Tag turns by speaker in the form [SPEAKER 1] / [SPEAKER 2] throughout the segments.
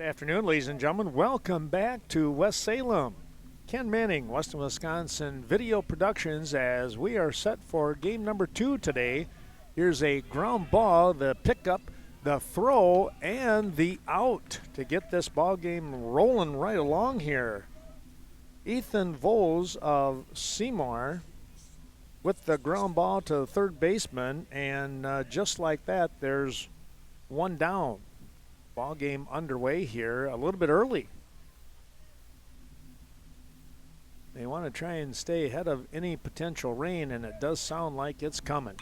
[SPEAKER 1] Good afternoon, ladies and gentlemen. Welcome back to West Salem. Ken Manning, Western Wisconsin Video Productions, as we are set for game number 2 today. Here's a ground ball, the pickup, the throw, and the out to get this ball game rolling right along here. Ethan Voles of Seymour with the ground ball to the third baseman, and just like that, there's one down. Ball game underway here a little bit early. They want to try and stay ahead of any potential rain, and it does sound like it's coming.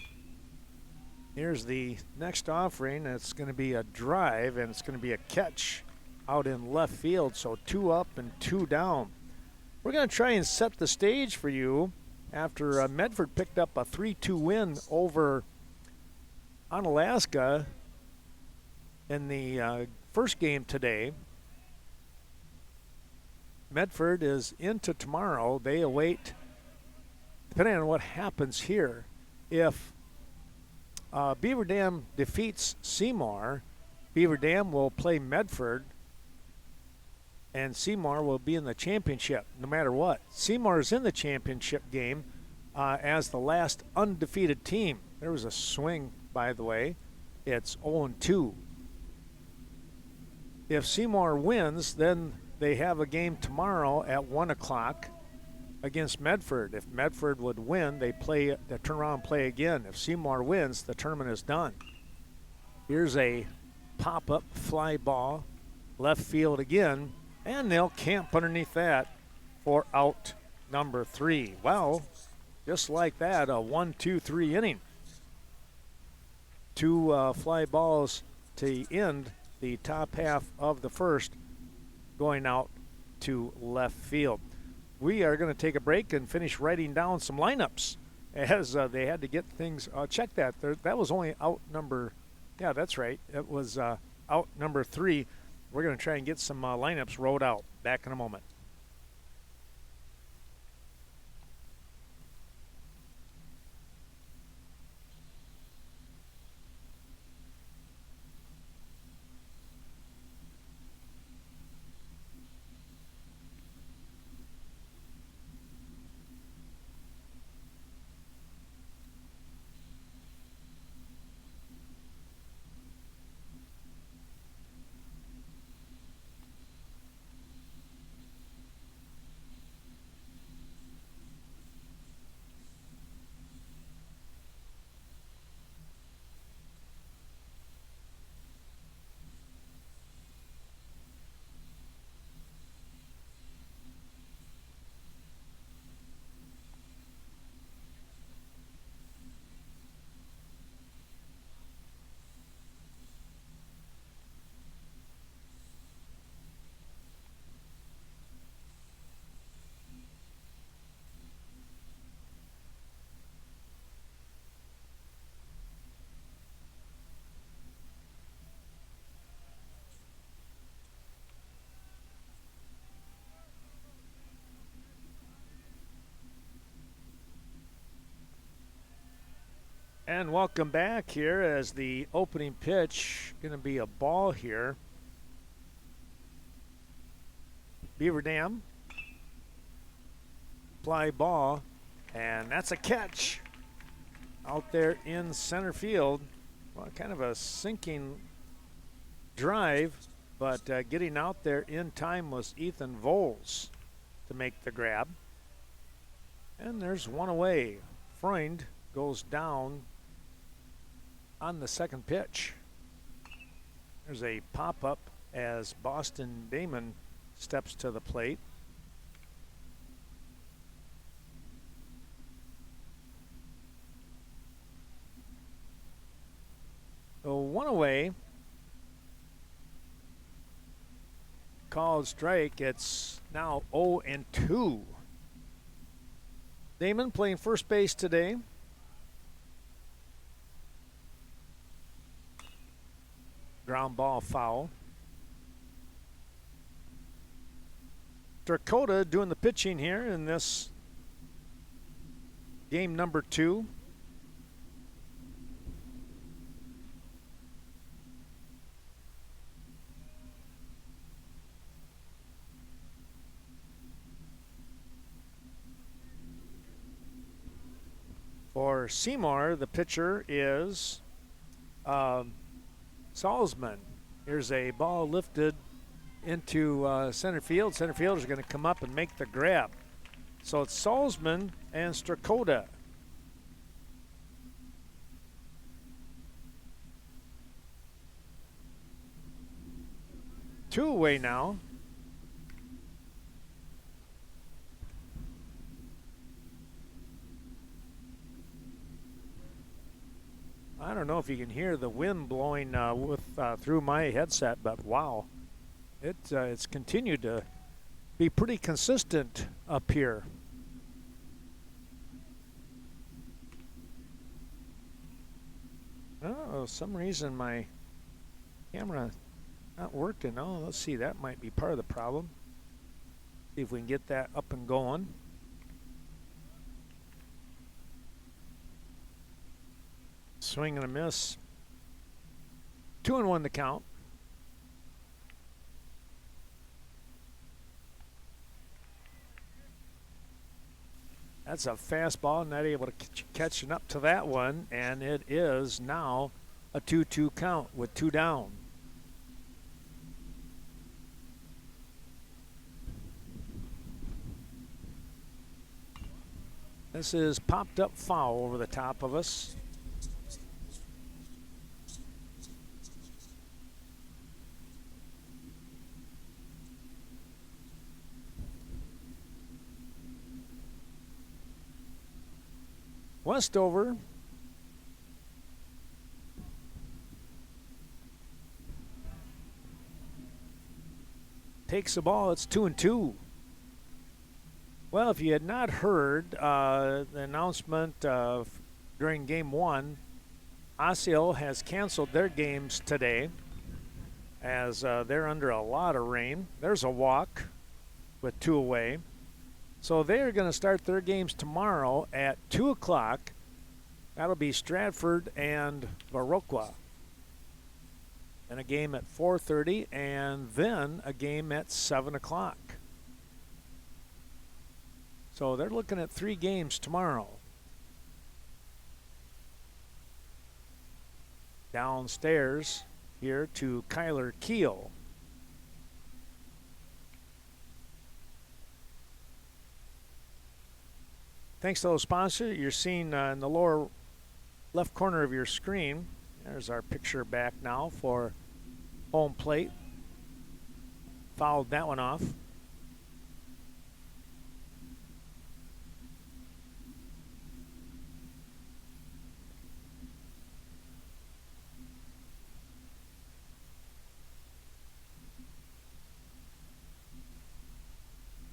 [SPEAKER 1] Here's the next offering. It's going to be a drive, and it's going to be a catch out in left field, so 2 up and 2 down. We're going to try and set the stage for you after Medford picked up a 3-2 win over Onalaska in the first game today. Medford is into tomorrow. They await, depending on what happens here, if Beaver Dam defeats Seymour, Beaver Dam will play Medford, and Seymour will be in the championship no matter what. Seymour is in the championship game as the last undefeated team. There was a swing, by the way. It's 0-2. If Seymour wins, then they have a game tomorrow at 1 o'clock against Medford. If Medford would win, they turn around and play again. If Seymour wins, the tournament is done. Here's a pop-up fly ball, left field again, and they'll camp underneath that for out number 3. Well, just like that, a 1-2-3 inning. 2 fly balls to end the top half of the first, going out to left field. We are going to take a break and finish writing down some lineups as they had to get things. Check that. That was only out number, yeah, that's right. It was out number 3. We're going to try and get some lineups wrote out. Back in a moment. And welcome back here as the opening pitch going to be a ball here. Beaver Dam. Fly ball. And that's a catch out there in center field. Well, kind of a sinking drive, but getting out there in time was Ethan Voles to make the grab. And there's one away. Freund goes down on the second pitch. There's a pop-up as Boston Damon steps to the plate. So one away. Called strike. It's now 0-2. Damon playing first base today. Ground ball foul. Dakota doing the pitching here in this game number 2. For Seymour, the pitcher is Salzman. Here's a ball lifted into center field. Center fielder is going to come up and make the grab. So it's Salzman and Strakoda. Two away now. I don't know if you can hear the wind blowing through my headset, but wow, it's continued to be pretty consistent up here. Oh, some reason my camera not working. Oh, let's see, that might be part of the problem. See if we can get that up and going. Swing and a miss. 2-1 the count. That's a fastball, not able to catching up to that one, and it is now a 2-2 count with 2 down. This is popped up foul over the top of us. Westover takes the ball. It's 2-2. Well, if you had not heard the announcement during game 1, Osseo has canceled their games today as they're under a lot of rain. There's a walk with 2 away. So they're going to start their games tomorrow at 2 o'clock. That'll be Stratford and Viroqua. And a game at 4:30, and then a game at 7 o'clock. So they're looking at 3 games tomorrow. Downstairs here to Kyler Keel. Thanks to those sponsors, you're seeing in the lower left corner of your screen. There's our picture back now for home plate. Fouled that one off.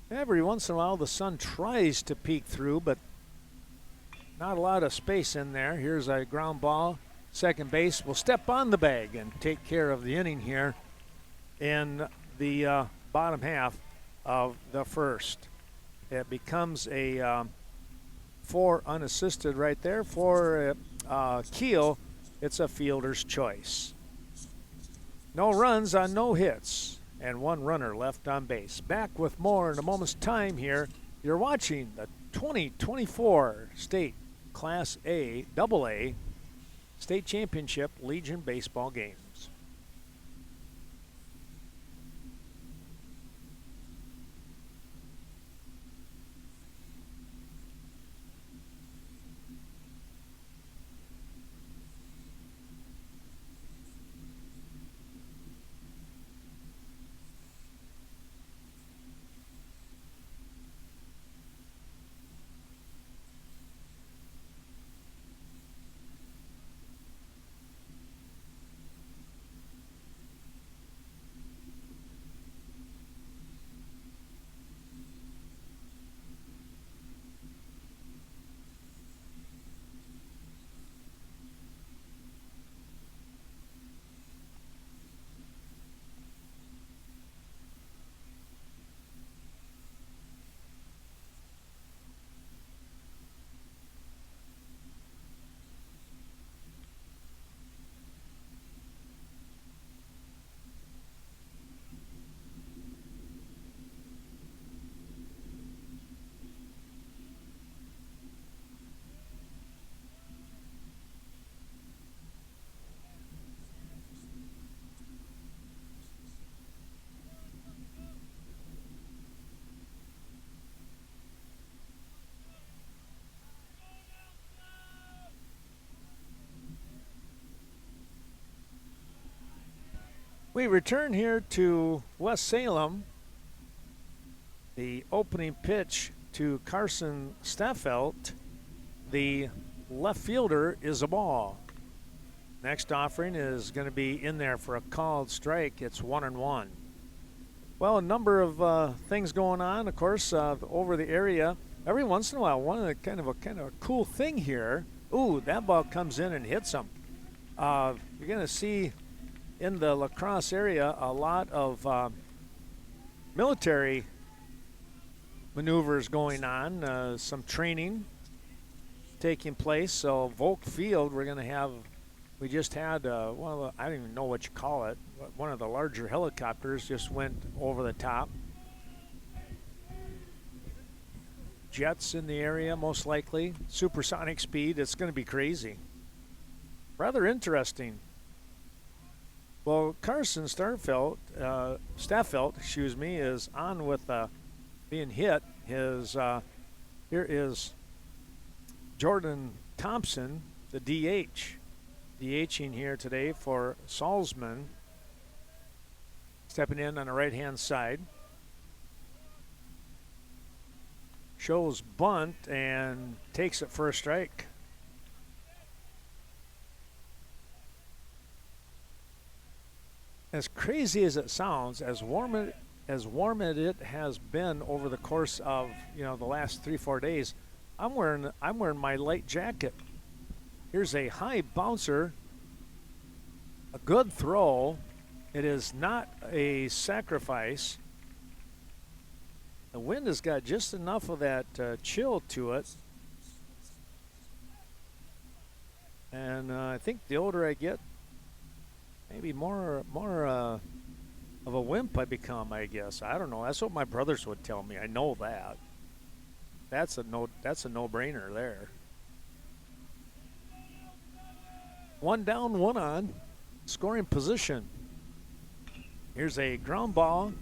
[SPEAKER 1] Every once in a while the sun tries to peek through, but not a lot of space in there. Here's a ground ball. Second base will step on the bag and take care of the inning here in the bottom half of the first. It becomes a 4 unassisted right there. For Keel, it's a fielder's choice. No runs on no hits. And 1 runner left on base. Back with more in a moment's time here. You're watching the 2024 State Class A, AA State Championship Legion Baseball games. We return here to West Salem. The opening pitch to Carson Staffelt. The left fielder is a ball. Next offering is going to be in there for a called strike. It's 1-1. Well, a number of things going on, of course, over the area. Every once in a while, one of the kind of a cool thing here. Ooh, that ball comes in and hits him. You're going to see in the lacrosse area a lot of military maneuvers going on, some training taking place. So Volk Field, we just had one of the, I don't even know what you call it, but one of the larger helicopters just went over the top. Jets in the area, most likely. Supersonic speed. It's going to be crazy. Rather interesting. Well, Carson Staffelt, is on with being hit. Here is Jordan Thompson, the DH. DHing here today for Salzman. Stepping in on the right-hand side. Shows bunt and takes it for a strike. As crazy as it sounds, as warm as it has been over the course of the last 3-4 days, I'm wearing my light jacket. Here's a high bouncer, a good throw. It is not a sacrifice. The wind has got just enough of that chill to it. And I think the older I get, maybe more of a wimp I become, I guess. I don't know. That's what my brothers would tell me. I know that. That's a no-brainer there. 1 down, 1 on. Scoring position. Here's a ground ball.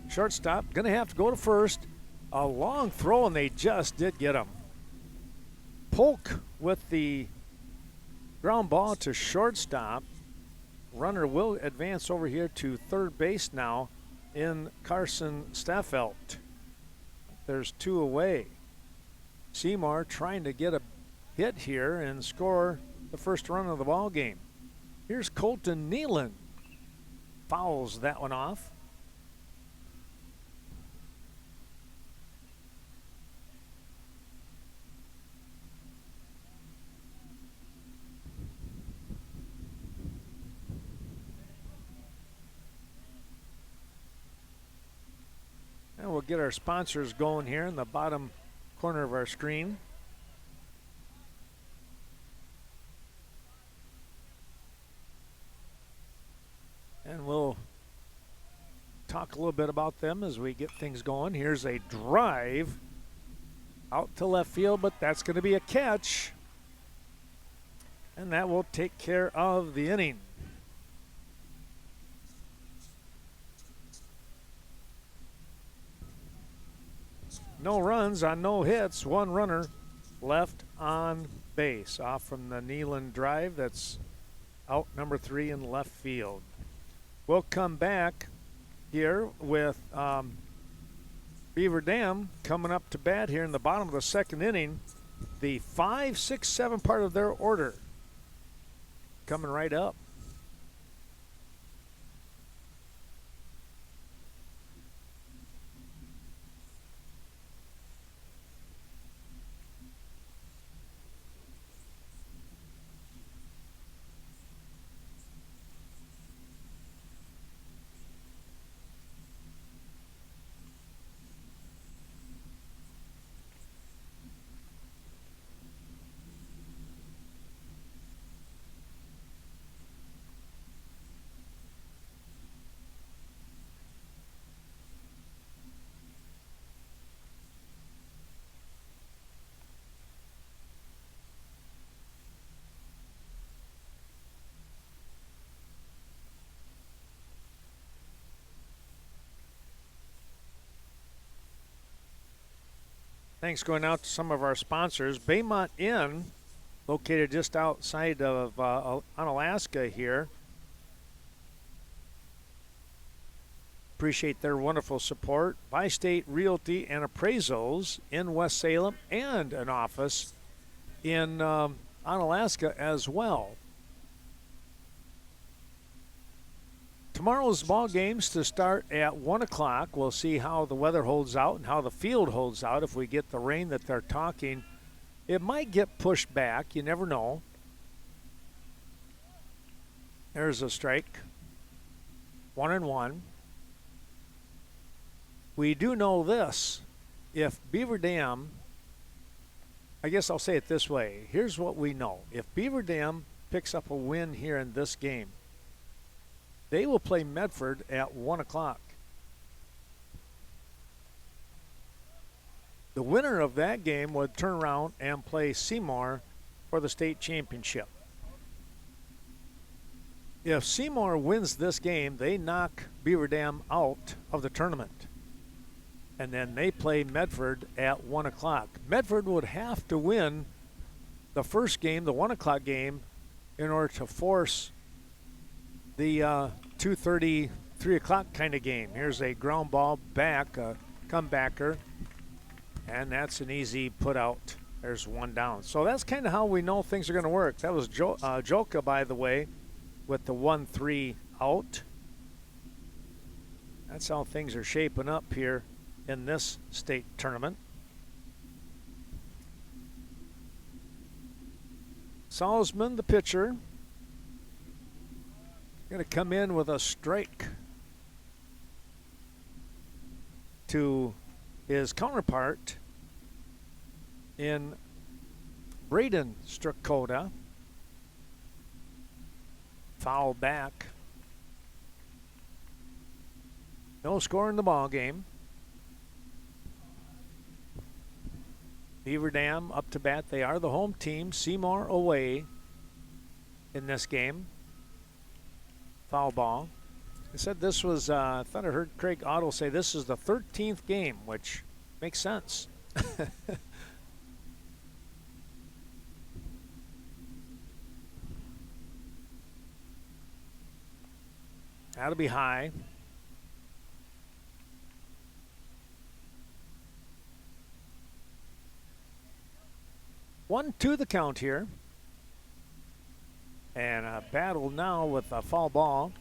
[SPEAKER 1] Shortstop going to have to go to first. A long throw, and they just did get him. Polk with the ground ball to shortstop. Runner will advance over here to third base now in Carson Staffelt. There's 2 away. Seymour trying to get a hit here and score the first run of the ball game. Here's Colton Nealon. Fouls that one off. And we'll get our sponsors going here in the bottom corner of our screen. And we'll talk a little bit about them as we get things going. Here's a drive out to left field, but that's going to be a catch. And that will take care of the inning. No runs on no hits, 1 runner left on base off from the Nealon drive. That's out number 3 in left field. We'll come back here with Beaver Dam coming up to bat here in the bottom of the 2nd inning. The 5, 6, 7 part of their order coming right up. Thanks going out to some of our sponsors. Baymont Inn, located just outside of Onalaska here. appreciate their wonderful support. Bi-State Realty and Appraisals in West Salem, and an office in Onalaska as well. Tomorrow's ball games to start at 1 o'clock. We'll see how the weather holds out and how the field holds out. If we get the rain that they're talking, it might get pushed back. You never know. There's a strike. 1-1. We do know this. If Beaver Dam, I guess I'll say it this way. Here's what we know. If Beaver Dam picks up a win here in this game, they will play Medford at 1 o'clock. The winner of that game would turn around and play Seymour for the state championship. If Seymour wins this game, they knock Beaver Dam out of the tournament. And then they play Medford at 1 o'clock. Medford would have to win the first game, the 1 o'clock game, in order to force the 2:30, 3 o'clock kind of game. Here's a ground ball back, a comebacker, and that's an easy put out. There's one down. So that's kind of how we know things are going to work. That was Joka, by the way, with the 1-3 out. That's how things are shaping up here in this state tournament. Salzman, the pitcher, going to come in with a strike to his counterpart in Braden Strakota. Foul back. No score in the ball game. Beaver Dam up to bat. They are the home team. Seymour away in this game. Foul ball. I said this was, I thought I heard Craig Otto say this is the 13th game, which makes sense. That'll be high. One to the count here. And a battle now with a foul ball.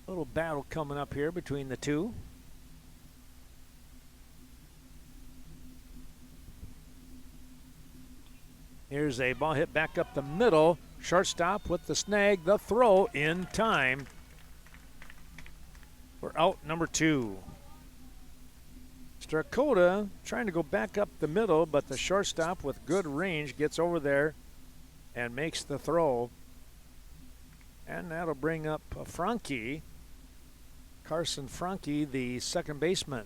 [SPEAKER 1] A little battle coming up here between the two. Here's a ball hit back up the middle. Shortstop with the snag, the throw in time. We're out number 2. Strakota trying to go back up the middle, but the shortstop with good range gets over there and makes the throw. And that'll bring up Franke, Carson Franke, the second baseman.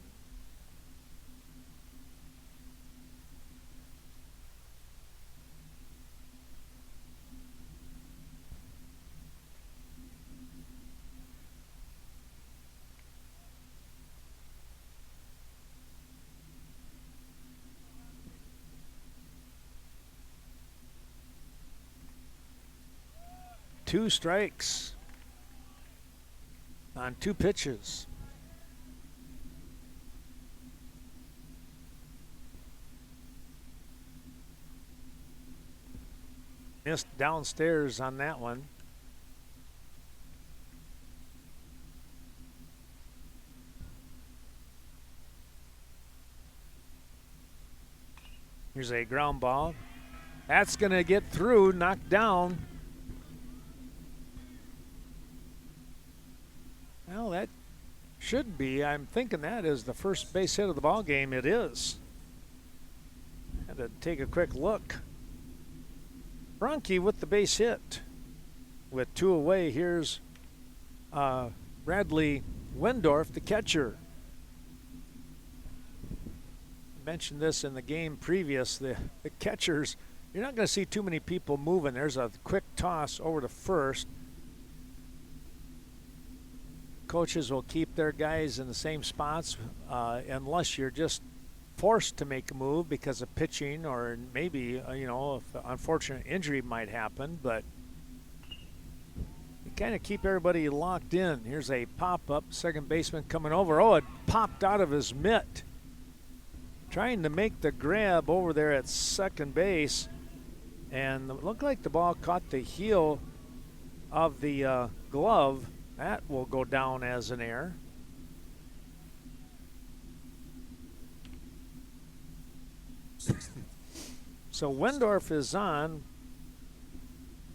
[SPEAKER 1] Two strikes on 2 pitches. Missed downstairs on that one. Here's a ground ball. That's going to get through, knocked down. Well, that should be. I'm thinking that is the first base hit of the ball game. It is. Had to take a quick look. Franke with the base hit. With 2 away, here's Bradley Wendorf, the catcher. I mentioned this in the game previous. The catchers, you're not going to see too many people moving. There's a quick toss over to first. Coaches will keep their guys in the same spots unless you're just forced to make a move because of pitching, or maybe, you know, if an unfortunate injury might happen. But you kind of keep everybody locked in. Here's a pop-up, second baseman coming over. Oh, it popped out of his mitt. Trying to make the grab over there at second base. And it looked like the ball caught the heel of the glove. That will go down as an error. So Wendorf is on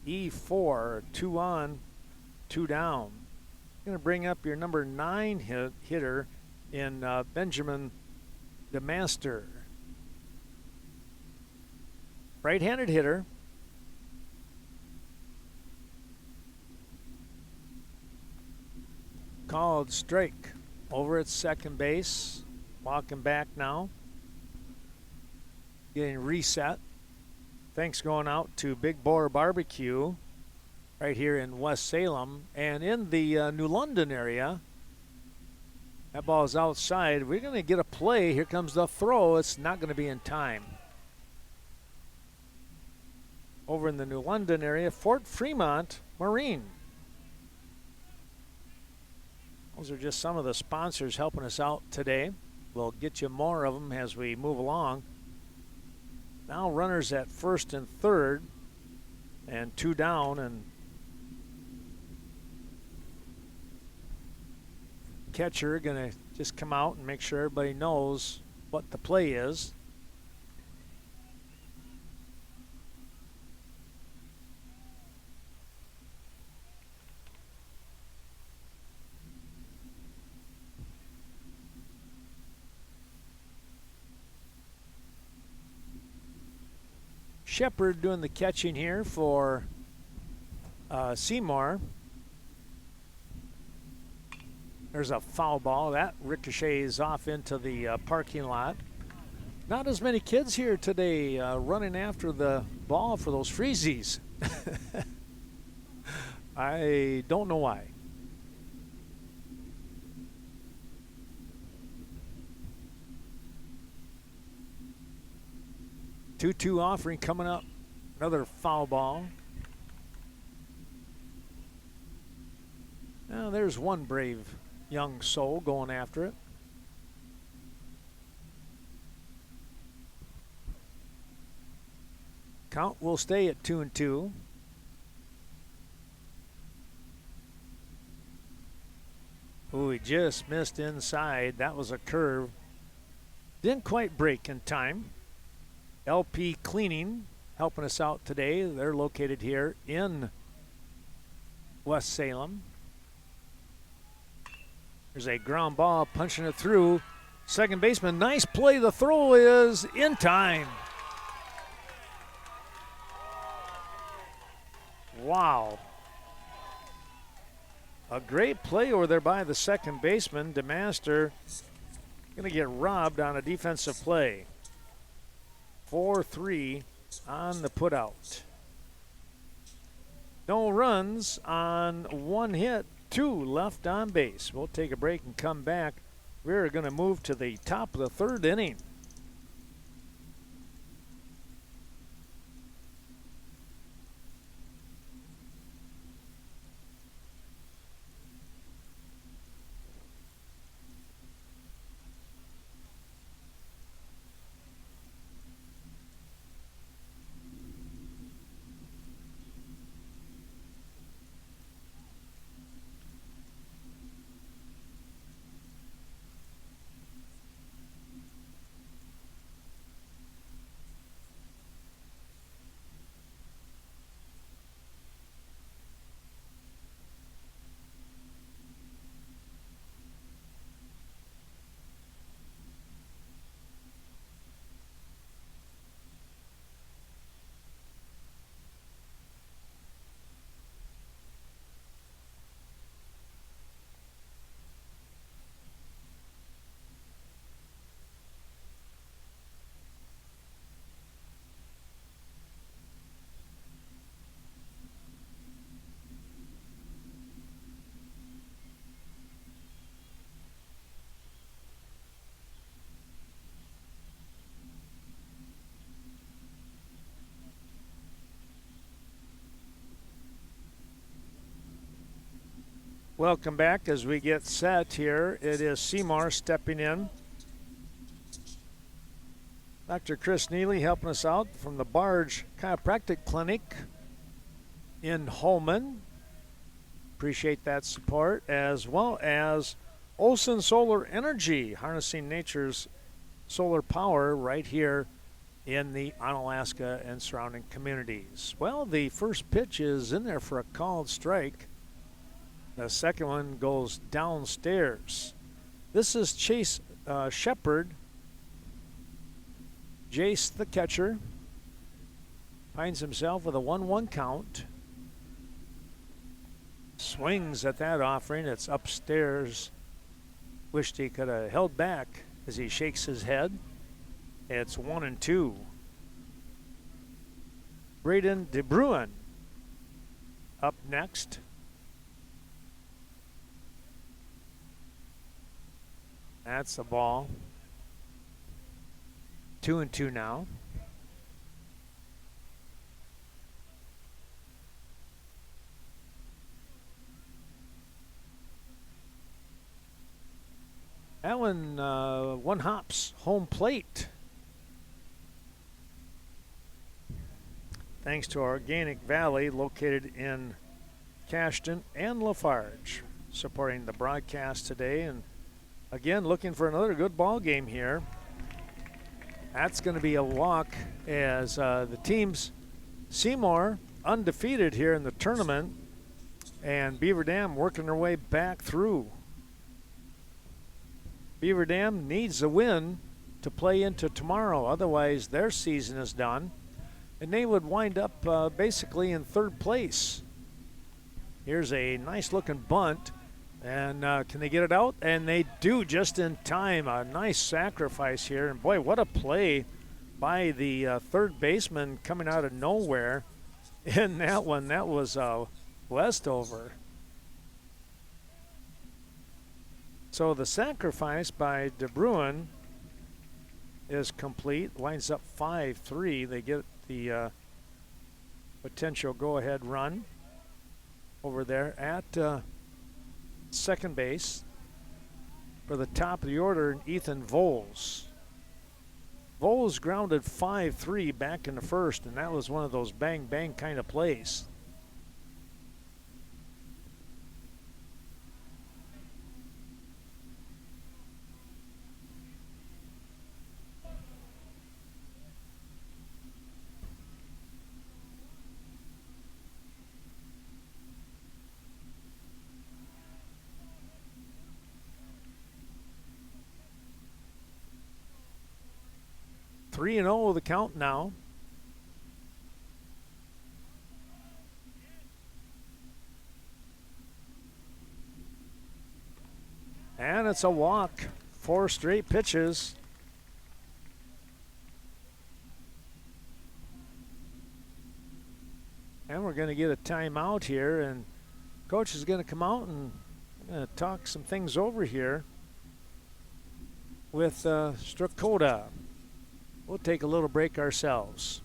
[SPEAKER 1] E4, 2 on, 2 down. Going to bring up your number 9 hitter in Benjamin DeMaster. Right-handed hitter. Called strike over at second base. Walking back now. Getting reset. Thanks going out to Big Boar Barbecue right here in West Salem. And in the New London area, that ball is outside. We're going to get a play. Here comes the throw. It's not going to be in time. Over in the New London area, Fort Fremont Marine. Those are just some of the sponsors helping us out today. We'll get you more of them as we move along. Now runners at first and third, and 2 down, and catcher gonna just come out and make sure everybody knows what the play is. Shepard doing the catching here for Seymour. There's a foul ball. That ricochets off into the parking lot. Not as many kids here today running after the ball for those freezies. I don't know why. Two-two offering coming up. Another foul ball. Now there's one brave young soul going after it. Count will stay at 2-2. Ooh, he just missed inside. That was a curve. Didn't quite break in time. LP Cleaning helping us out today. They're located here in West Salem. There's a ground ball punching it through. Second baseman, nice play. The throw is in time. Wow. A great play over there by the second baseman. DeMaster going to get robbed on a defensive play. 4-3 on the putout. No runs on one hit, 2 left on base. We'll take a break and come back. We're going to move to the top of the third inning. Welcome back as we get set here. It is Seymour stepping in. Dr. Chris Neely helping us out from the Barge Chiropractic Clinic in Holman. Appreciate that support, as well as Olson Solar Energy, harnessing nature's solar power right here in the Onalaska and surrounding communities. Well, the first pitch is in there for a called strike. The second one goes downstairs. This is Chase Shepard. Jace, the catcher, finds himself with a 1-1 count. Swings at that offering. It's upstairs. Wished he could have held back as he shakes his head. It's 1-2. Braden DeBruin up next. That's the ball. 2-2 now. That one hops home plate. Thanks to Organic Valley, located in Cashton and Lafarge, supporting the broadcast today. And again, looking for another good ball game here. That's going to be a walk as the teams, Seymour undefeated here in the tournament, and Beaver Dam working their way back through. Beaver Dam needs a win to play into tomorrow. Otherwise, their season is done, and they would wind up basically in third place. Here's a nice-looking bunt, and can they get it out? And they do just in time. A nice sacrifice here, and boy, what a play by the third baseman coming out of nowhere in that one. That was Westover. So the sacrifice by DeBruin is complete. Lines up 5-3. They get the potential go-ahead run over there at second base for the top of the order, Ethan Voles. Voles grounded 5-3 back in the first, and that was one of those bang-bang kind of plays. Three and 0 the count now. And it's a walk. 4 straight pitches. And we're going to get a timeout here, and coach is going to come out and talk some things over here with Strakota. We'll take a little break ourselves.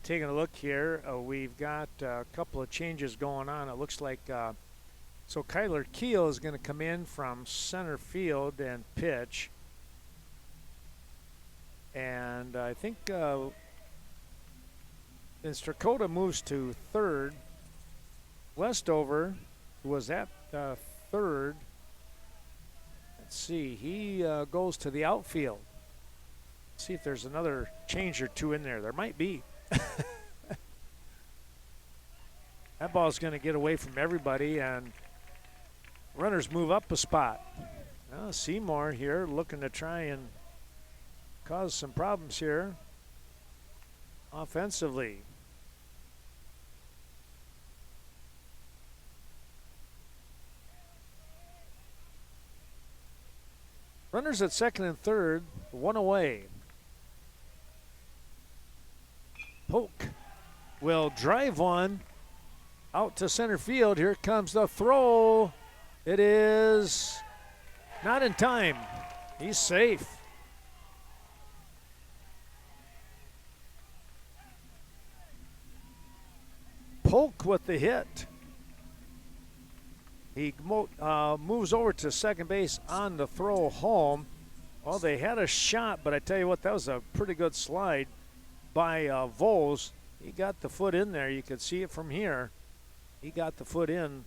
[SPEAKER 1] taking a look here, we've got a couple of changes going on. It looks like so Kyler Keel is going to come in from center field and pitch. And I think then Strakota moves to third. Westover, who was at third, let's see, he goes to the outfield. See if there's another change or two in there. There might be. That ball's going to get away from everybody, and runners move up a spot. Well, Seymour here looking to try and cause some problems here offensively. Runners at second and third, one away. Polk will drive one out to center field. Here comes the throw. It is not in time. He's safe. Polk with the hit. He moves over to second base on the throw home. Well, they had a shot, but I tell you what, that was a pretty good slide by Voles. He got the foot in there. You could see it from here. He got the foot in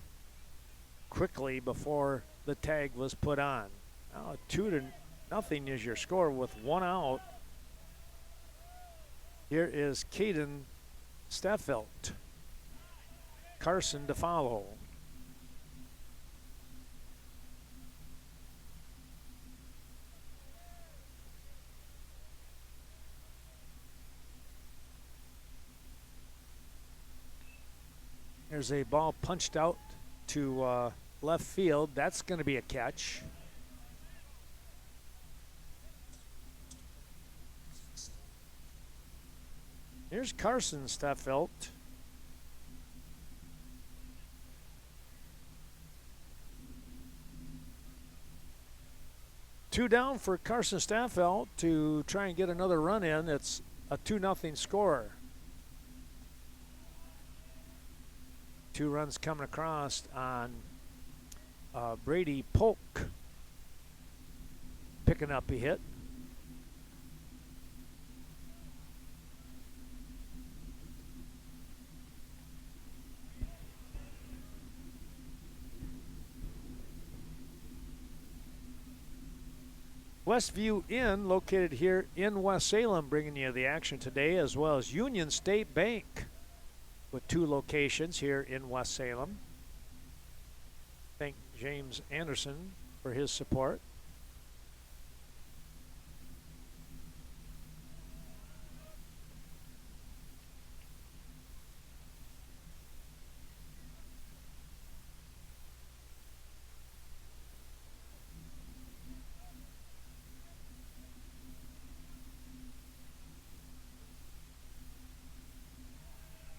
[SPEAKER 1] quickly before the tag was put on. Now 2-0 is your score with one out. Here is Caden Staffelt. Carson to follow. There's a ball punched out to left field. That's going to be a catch. Here's Carson Staffelt. Two down for Carson Staffelt to try and get another run in. It's a 2-0 score. 2 runs coming across on Brady Polk picking up a hit. Westview Inn, located here in West Salem, bringing you the action today, as well as Union State Bank with 2 locations here in West Salem. Thank James Anderson for his support.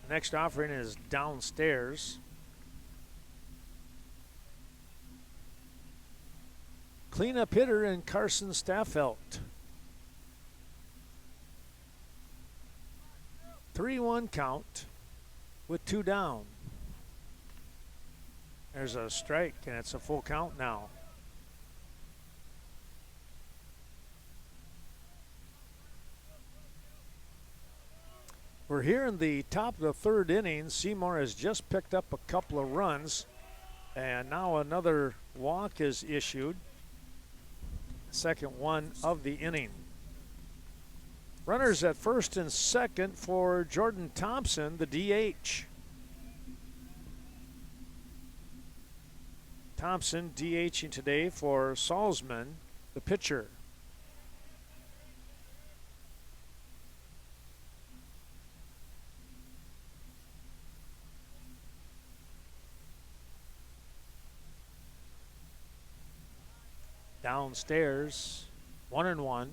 [SPEAKER 1] Next offering is downstairs. Cleanup hitter in Carson Staffelt. 3-1 count with 2 down. There's a strike, and it's a full count now. We're here in the top of the 3rd inning. Seymour has just picked up a couple of runs, and now another walk is issued. Second one of the inning. Runners at first and second for Jordan Thompson, the DH. Thompson DHing today for Salzman, the pitcher. Downstairs, 1-1.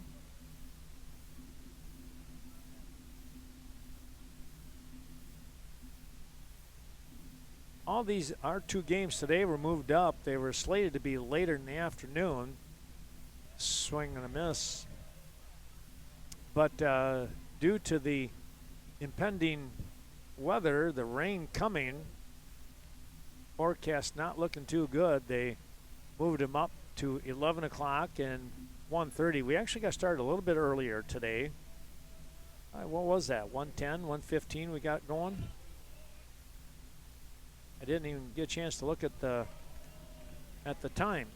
[SPEAKER 1] All these, our 2 games today were moved up. They were slated to be later in the afternoon. Swing and a miss. But due to the impending weather, the rain coming, forecast not looking too good. They moved him up to 11 o'clock and 1:30. We actually got started a little bit earlier today. What was that? 1:10, 1:15 we got going. I didn't even get a chance to look at the time.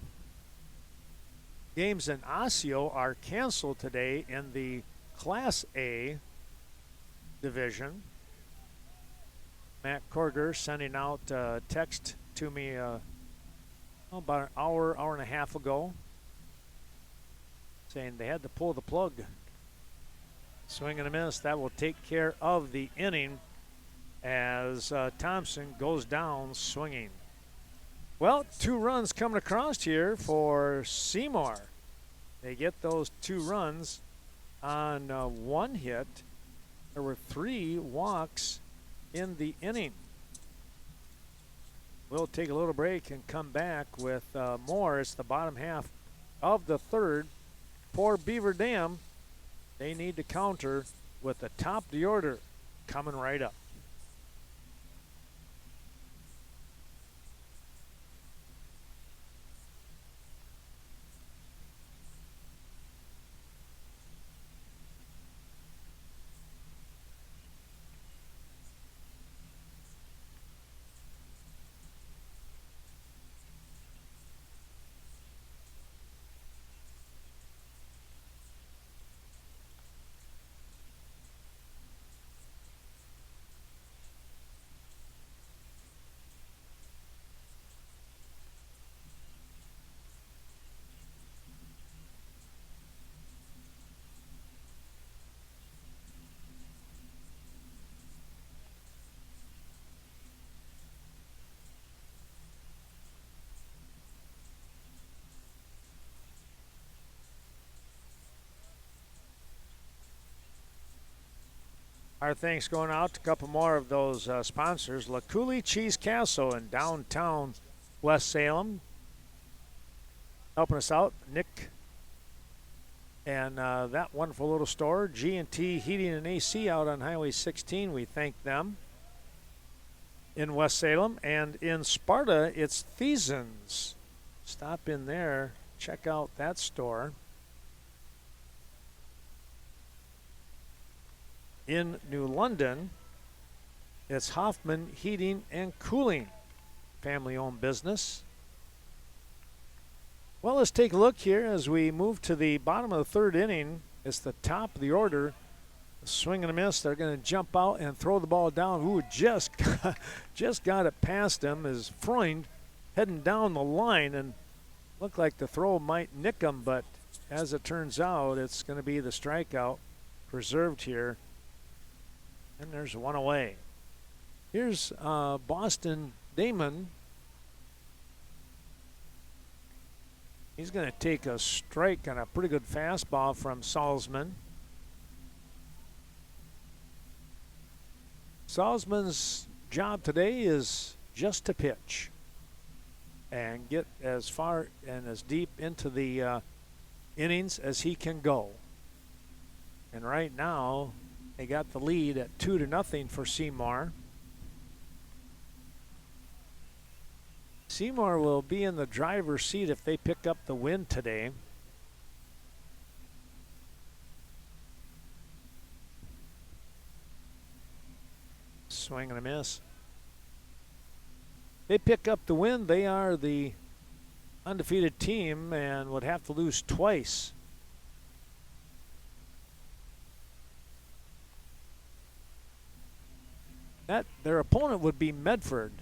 [SPEAKER 1] Games in Osseo are canceled today in the Class A division. Matt Korger sending out a text to me about an hour and a half ago, saying they had to pull the plug. Swing and a miss. That will take care of the inning as Thompson goes down swinging. Well, 2 runs coming across here for Seymour. They get those 2 runs on 1 hit. There were 3 walks in the inning. We'll take a little break and come back with more. It's the bottom half of the 3rd for Beaver Dam. They need to counter with the top of the order coming right up. Our thanks going out to a couple more of those sponsors. La Cooley Cheese Castle in downtown West Salem. Helping us out, Nick and that wonderful little store. G&T Heating and AC out on Highway 16. We thank them. In West Salem. And in Sparta, it's Thesens. Stop in there. Check out that store. In New London, it's Hoffman Heating and Cooling, family-owned business. Well, let's take a look here as we move to the bottom of the 3rd inning. It's the top of the order. A swing and a miss. They're going to jump out and throw the ball down. Ooh, just got it past him as Freund heading down the line, and looked like the throw might nick him, but as it turns out, it's going to be the strikeout preserved here. And there's 1 away. Here's Boston Damon. He's going to take a strike on a pretty good fastball from Salzman. Salzman's job today is just to pitch and get as far and as deep into the innings as he can go. And right now, they got the lead at 2-0 for Seymour. Seymour will be in the driver's seat if they pick up the win today. Swing and a miss. They pick up the win. They are the undefeated team and would have to lose twice. Their opponent would be Medford.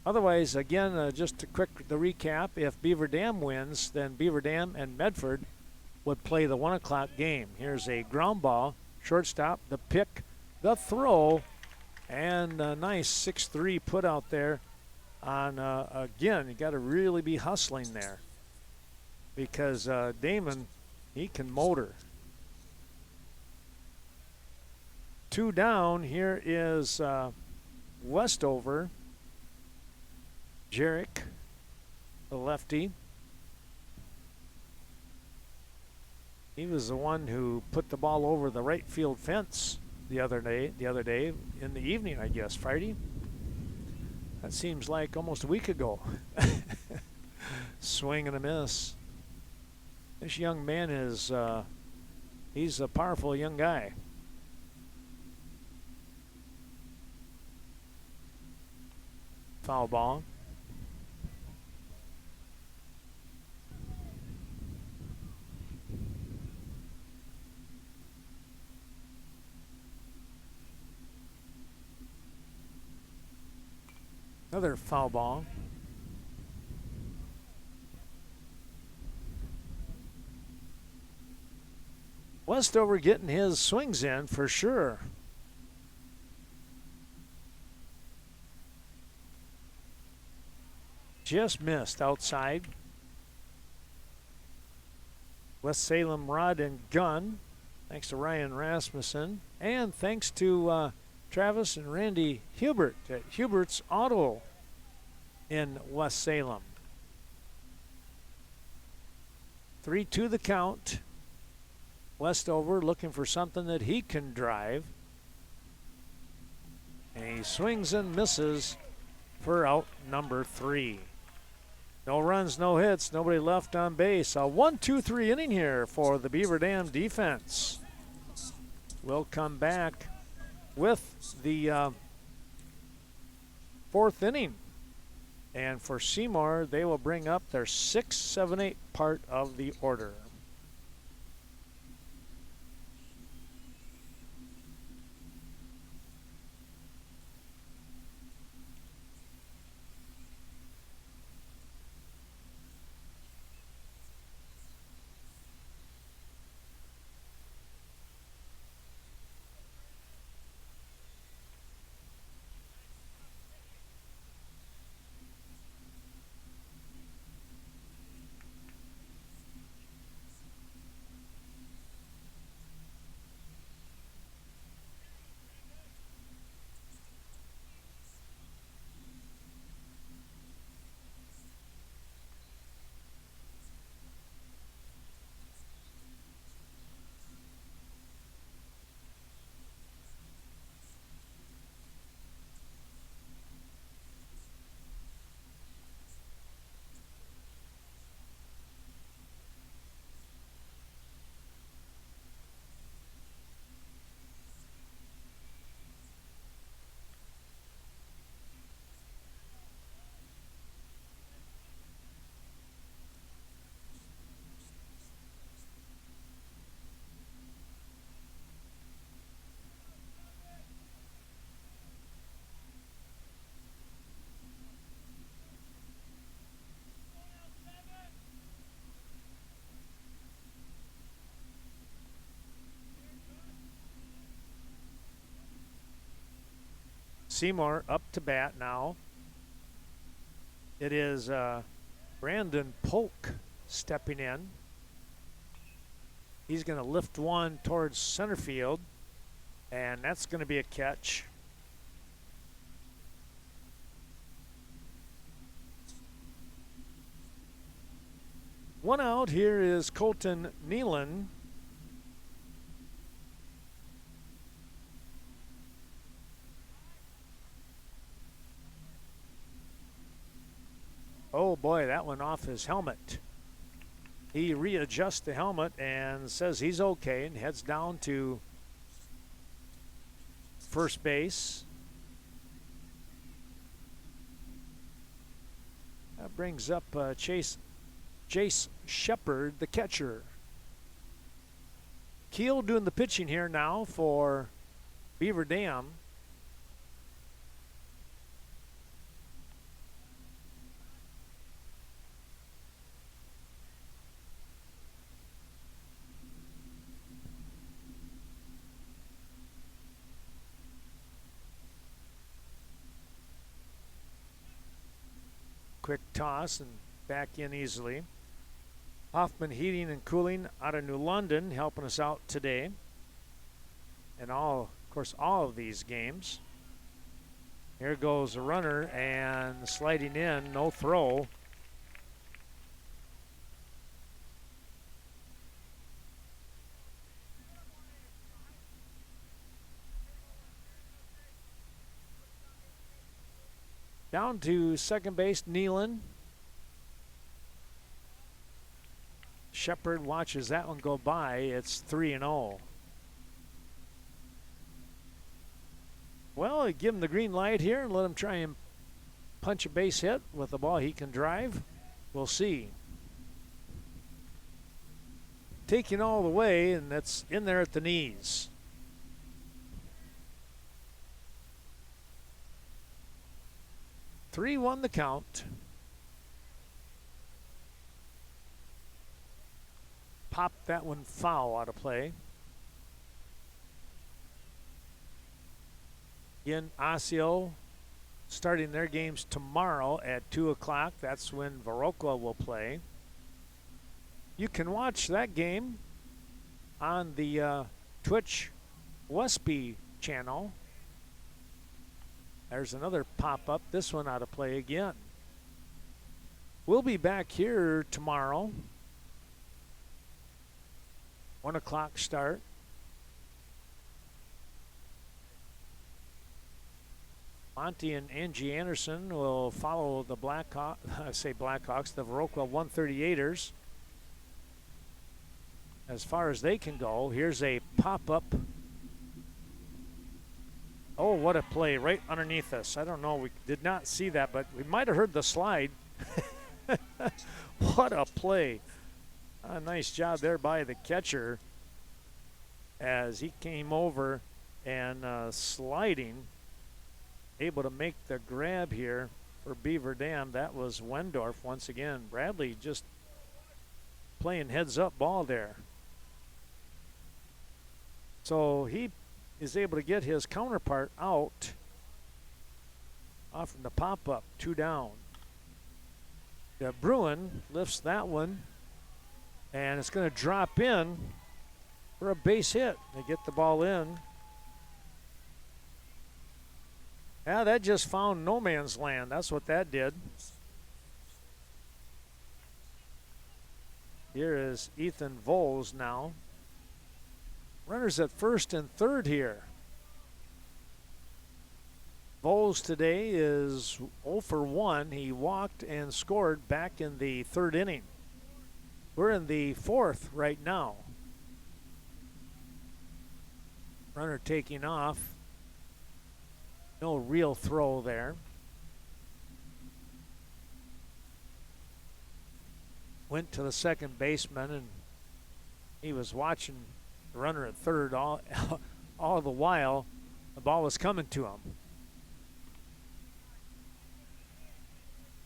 [SPEAKER 1] Otherwise, again, just a quick recap, if Beaver Dam wins, then Beaver Dam and Medford would play the 1 o'clock game. Here's a ground ball, shortstop, the pick, the throw, and a nice 6-3 put out there on, again, you got to really be hustling there because Damon, he can motor. 2 down. Here is Westover. Jarek, the lefty. He was the one who put the ball over the right field fence the other day in the evening, I guess, Friday. That seems like almost a week ago. Swing and a miss. This young man is, he's a powerful young guy. Foul ball. Another foul ball. Westover getting his swings in for sure. Just missed outside. West Salem rod and gun. Thanks to Ryan Rasmussen. And thanks to Travis and Randy Hubert at Hubert's Auto in West Salem. 3-2 the count. Westover looking for something that he can drive. And he swings and misses for out number 3. No runs, no hits, nobody left on base. A 1-2-3 inning here for the Beaver Dam defense. We'll come back with the 4th inning. And for Seymour, they will bring up their 6, 7, 8 part of the order. Seymour up to bat now. It is Brandon Polk stepping in. He's going to lift one towards center field, and that's going to be a catch. One out. Here is Colton Nealon. Oh boy, that went off his helmet. He readjusts the helmet and says he's okay and heads down to first base. That brings up Jace Shepard, the catcher. Keel doing the pitching here now for Beaver Dam. Quick toss and back in easily. Hoffman Heating and Cooling out of New London helping us out today. And of course, all of these games. Here goes a runner and sliding in, no throw. Down to second base, Nealon. Shepard watches that one go by. It's 3-0. Well, I give him the green light here and let him try and punch a base hit with the ball he can drive. We'll see. Taking all the way, and that's in there at the knees. Three won the count. Popped that one foul out of play. Again, Osseo starting their games tomorrow at 2 o'clock. That's when Viroqua will play. You can watch that game on the Twitch Westby channel. There's another pop-up, this one out of play again. We'll be back here tomorrow. 1 o'clock start. Monty and Angie Anderson will follow the Blackhawks, the Viroqua 138ers. As far as they can go, here's a pop-up. Oh, what a play right underneath us. I don't know, we did not see that, but we might have heard the slide. What a play. A nice job there by the catcher as he came over and sliding, able to make the grab here for Beaver Dam. That was Wendorf once again. Bradley just playing heads-up ball there. So he is able to get his counterpart out off from the pop-up, 2 down. The Bruin lifts that one, and it's going to drop in for a base hit. They get the ball in. Yeah, that just found no man's land. That's what that did. Here is Ethan Voles now. Runners at first and third here. Voles today is 0 for 1. He walked and scored back in the third inning. We're in the fourth right now. Runner taking off. No real throw there. Went to the second baseman, and he was watching the runner at third all the while the ball was coming to him.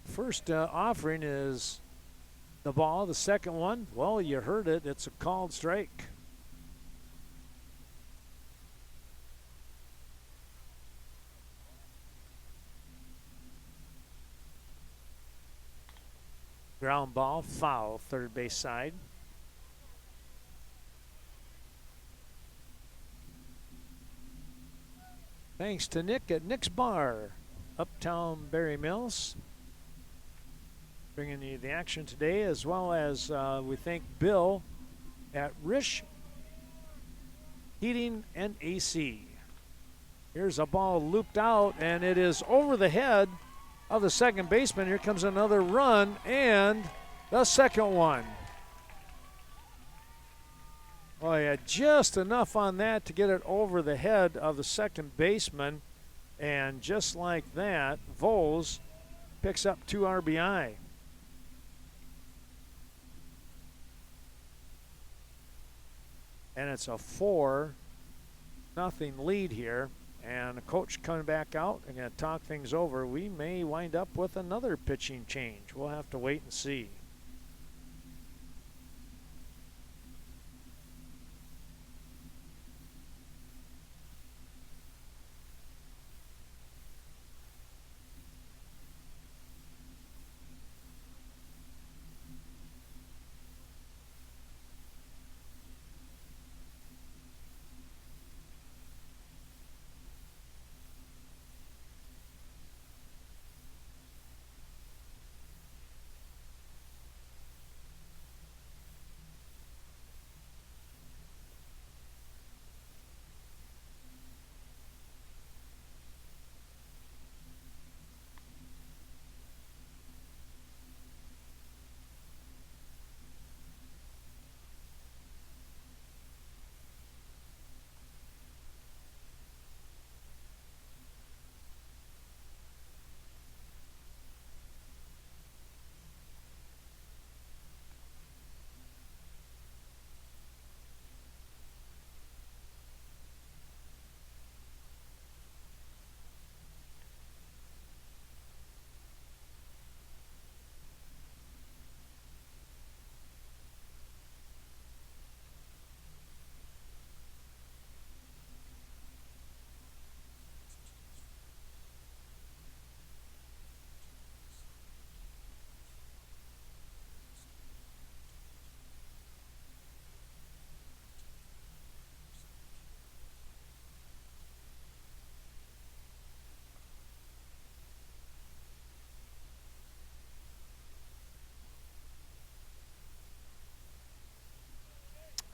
[SPEAKER 1] First offering is the ball. The second one, well, you heard it. It's a called strike. Ground ball, foul, third base side. Thanks to Nick at Nick's Bar, Uptown Berry Mills. Bringing you the action today, as well as we thank Bill at Rish Heating and AC. Here's a ball looped out, and it is over the head of the second baseman. Here comes another run, and the second one. Oh yeah, just enough on that to get it over the head of the second baseman. And just like that, Voles picks up 2 RBI. And it's a 4-0 lead here. And the coach coming back out and going to talk things over. We may wind up with another pitching change. We'll have to wait and see.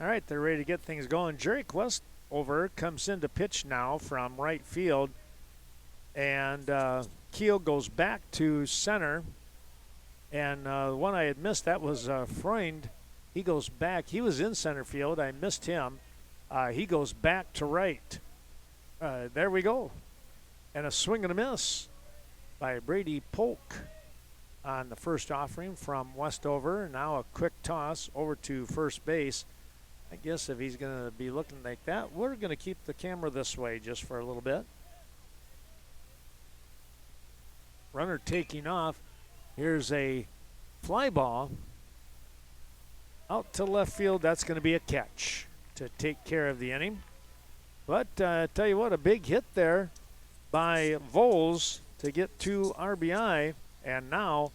[SPEAKER 1] All right, they're ready to get things going. Jerry Questover comes in to pitch now from right field. And Keel goes back to center. And the one I had missed, that was Freund. He goes back. He was in center field. I missed him. He goes back to right. There we go. And a swing and a miss by Brady Polk on the first offering from Westover. Now a quick toss over to first base. I guess if he's going to be looking like that, we're going to keep the camera this way just for a little bit. Runner taking off. Here's a fly ball out to left field. That's going to be a catch to take care of the inning. But tell you what, a big hit there by Voles to get 2 RBI, and now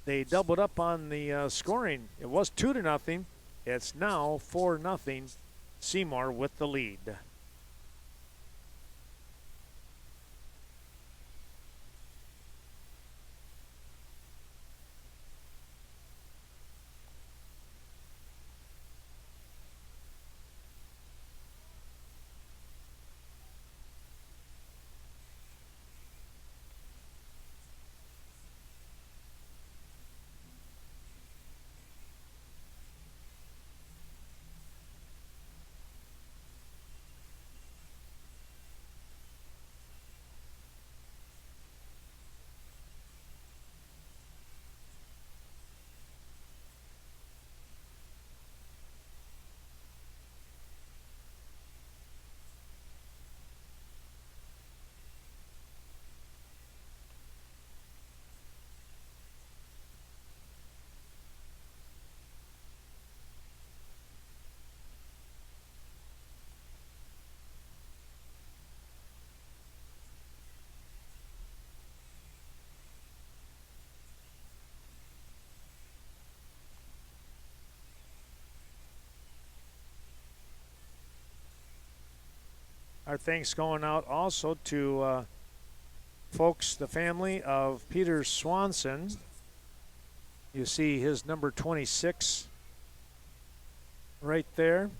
[SPEAKER 1] they doubled up on the scoring. It was 2-0. It's now 4-0. Seymour with the lead. Our thanks going out also to folks, the family of Peter Swanson. You see his number 26 right there.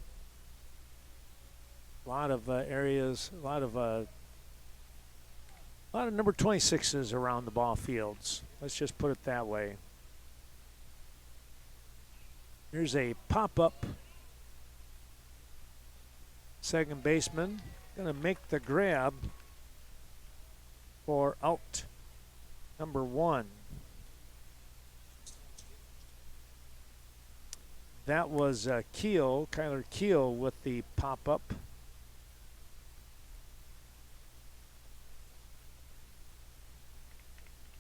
[SPEAKER 1] A lot of areas, a lot of number 26s around the ball fields. Let's just put it that way. Here's a pop-up second baseman. Going to make the grab for out number 1. That was Kyler Keel with the pop-up.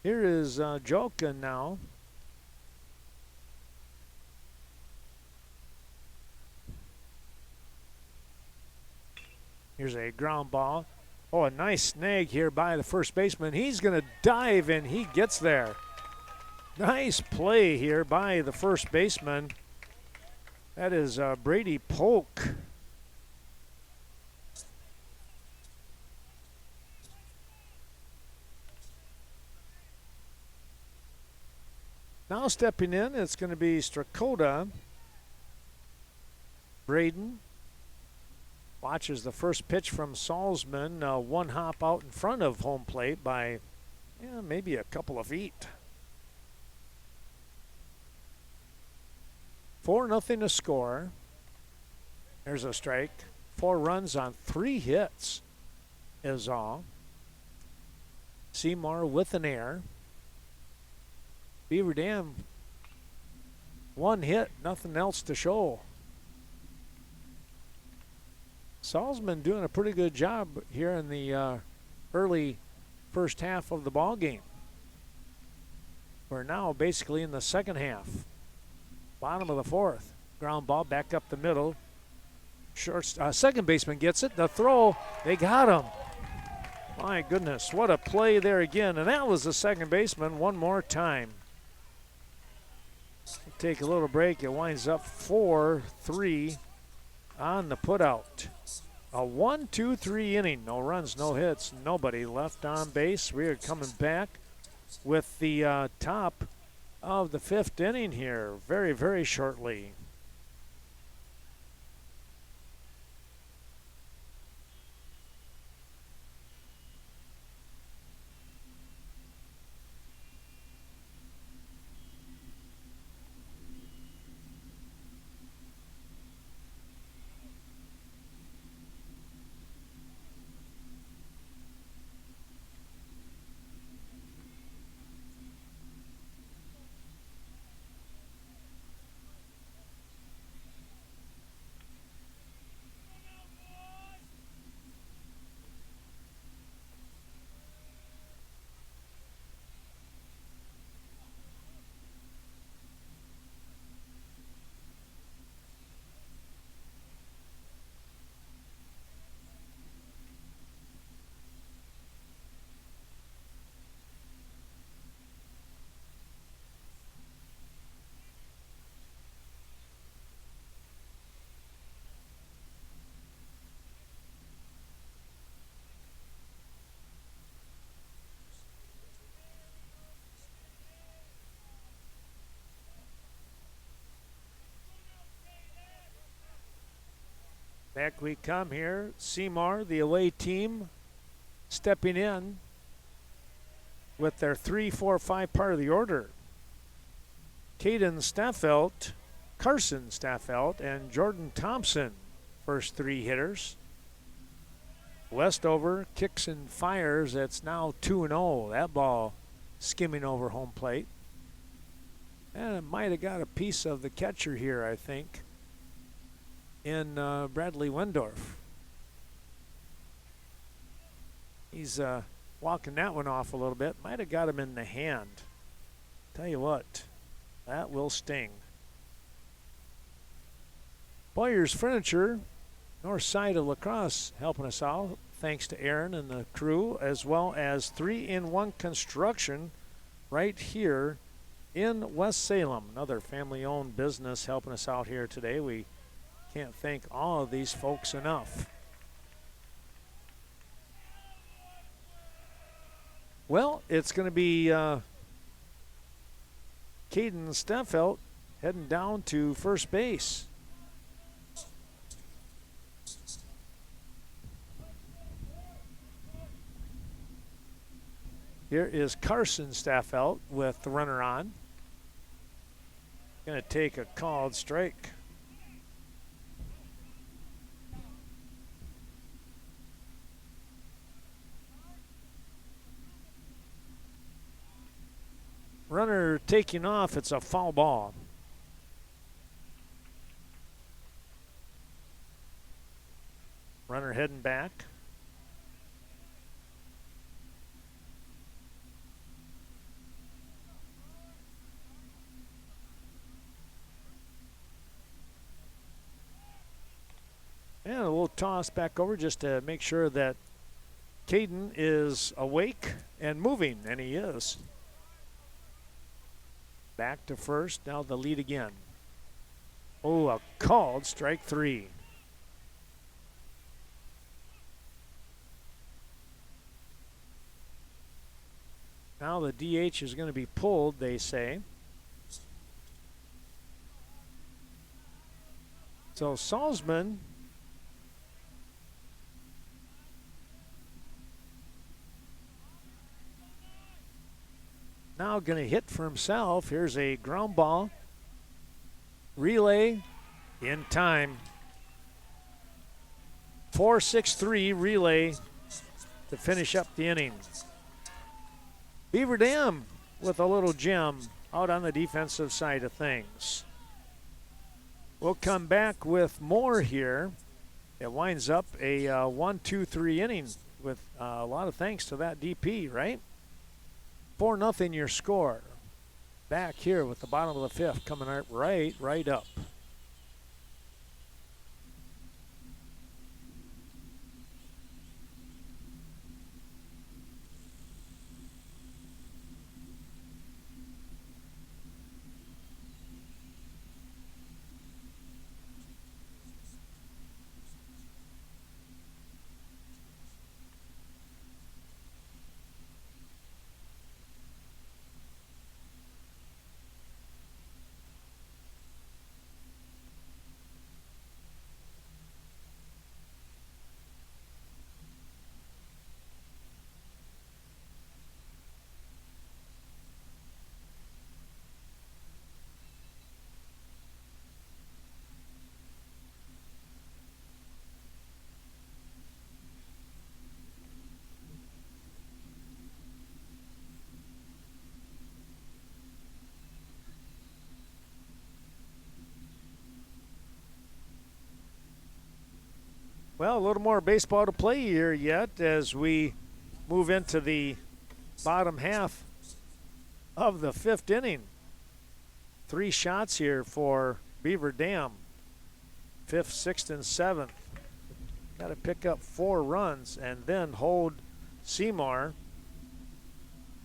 [SPEAKER 1] Here is Joka now. Here's a ground ball. Oh, a nice snag here by the first baseman. He's going to dive, and he gets there. Nice play here by the first baseman. That is Brady Polk. Now stepping in, it's going to be Strakota. Braden watches the first pitch from Salzman. One hop out in front of home plate by maybe a couple of feet. 4-0 to score. There's a strike. 4 runs on 3 hits is all. Seymour with an error. Beaver Dam, 1 hit, nothing else to show. Salzman doing a pretty good job here in the early first half of the ball game. We're now basically in the second half. Bottom of the 4th. Ground ball back up the middle. Second baseman gets it. The throw, they got him. My goodness, what a play there again. And that was the second baseman one more time. Take a little break. It winds up 4-3 on the putout. A 1-2-3 inning. No runs, no hits, nobody left on base. We are coming back with the top of the 5th inning here very, very shortly. Back we come here. Seymour, the away team, stepping in with their 3-4-5 part of the order. Caden Staffelt, Carson Staffelt, and Jordan Thompson, first three hitters. Westover kicks and fires. It's now 2-0. That ball skimming over home plate. And it might have got a piece of the catcher here, I think, in Bradley Wendorf. He's walking that one off a little bit. Might have got him in the hand. Tell you what, that will sting. Boyer's Furniture, north side of La Crosse, helping us out. Thanks to Aaron and the crew, as well as 3-in-1 Construction right here in West Salem. Another family-owned business helping us out here today. We can't thank all of these folks enough. Well, it's going to be Caden Staffelt heading down to first base. Here is Carson Staffelt with the runner on. Going to take a called strike. Runner taking off, it's a foul ball. Runner heading back. And a little toss back over just to make sure that Caden is awake and moving, and he is. Back to first, now the lead again. Oh, a called strike three. Now the DH is going to be pulled, they say. So Salzman now going to hit for himself. Here's a ground ball. Relay in time. 4-6-3 relay to finish up the inning. Beaver Dam with a little gem out on the defensive side of things. We'll come back with more here. It winds up a 1-2-3 inning with a lot of thanks to that DP, right? 4-0 your score. Back here with the bottom of the fifth coming up right up. Well, a little more baseball to play here yet as we move into the bottom half of the fifth inning. 3 shots here for Beaver Dam. 5th, 6th, and 7th. Got to pick up 4 runs and then hold Seymour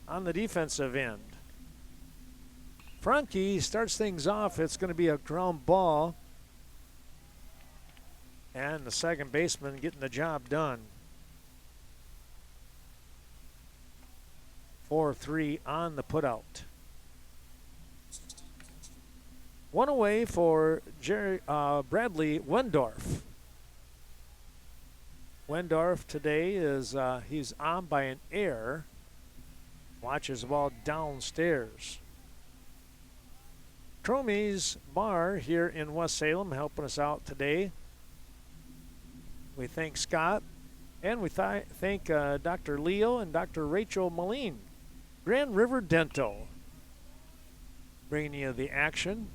[SPEAKER 1] on the defensive end. Franke starts things off. It's going to be a ground ball. And the second baseman getting the job done. 4-3 on the putout. 1 away for Bradley Wendorf. Wendorf today is he's on by an error. Watches the ball downstairs. Tromey's Bar here in West Salem helping us out today. We thank Scott, and we thank Dr. Leo and Dr. Rachel Moline. Grand River Dental bringing you the action.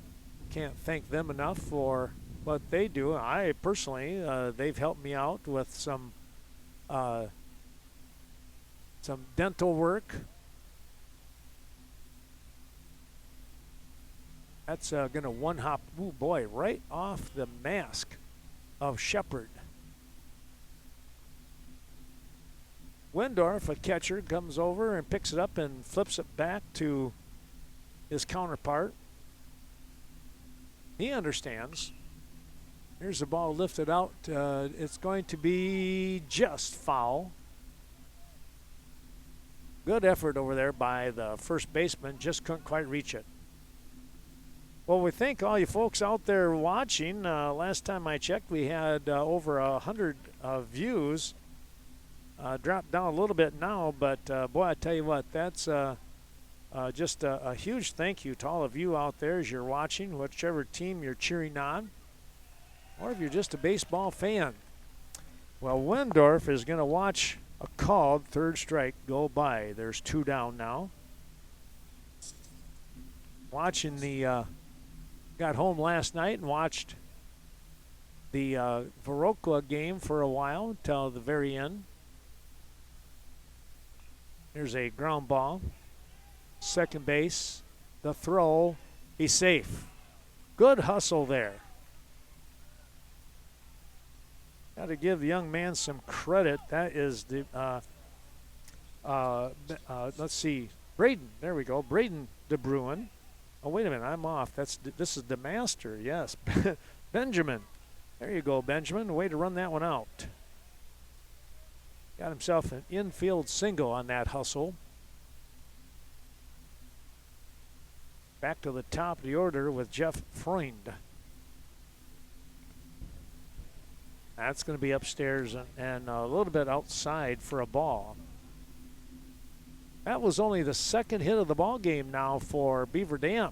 [SPEAKER 1] Can't thank them enough for what they do. I personally, they've helped me out with some dental work. That's going to one-hop, ooh boy, right off the mask of Shepard. Wendorf, a catcher, comes over and picks it up and flips it back to his counterpart. He understands. Here's the ball lifted out. It's going to be just foul. Good effort over there by the first baseman. Just couldn't quite reach it. Well, we thank all you folks out there watching. Last time I checked, we had over 100 views. Dropped down a little bit now, but boy, I tell you what, that's just a huge thank you to all of you out there as you're watching, whichever team you're cheering on, or if you're just a baseball fan. Well, Wendorf is going to watch a called third strike go by. There's 2 down now. Watching the, got home last night and watched the Viroqua game for a while until the very end. Here's a ground ball. Second base. The throw. He's safe. Good hustle there. Got to give the young man some credit. That is the, let's see, Braden. There we go. Braden DeBruin. Oh, wait a minute. I'm off. This is the master. Yes. Benjamin. There you go, Benjamin. Way to run that one out. Got himself an infield single on that hustle. Back to the top of the order with Jeff Freund. That's going to be upstairs and a little bit outside for a ball. That was only the second hit of the ball game now for Beaver Dam,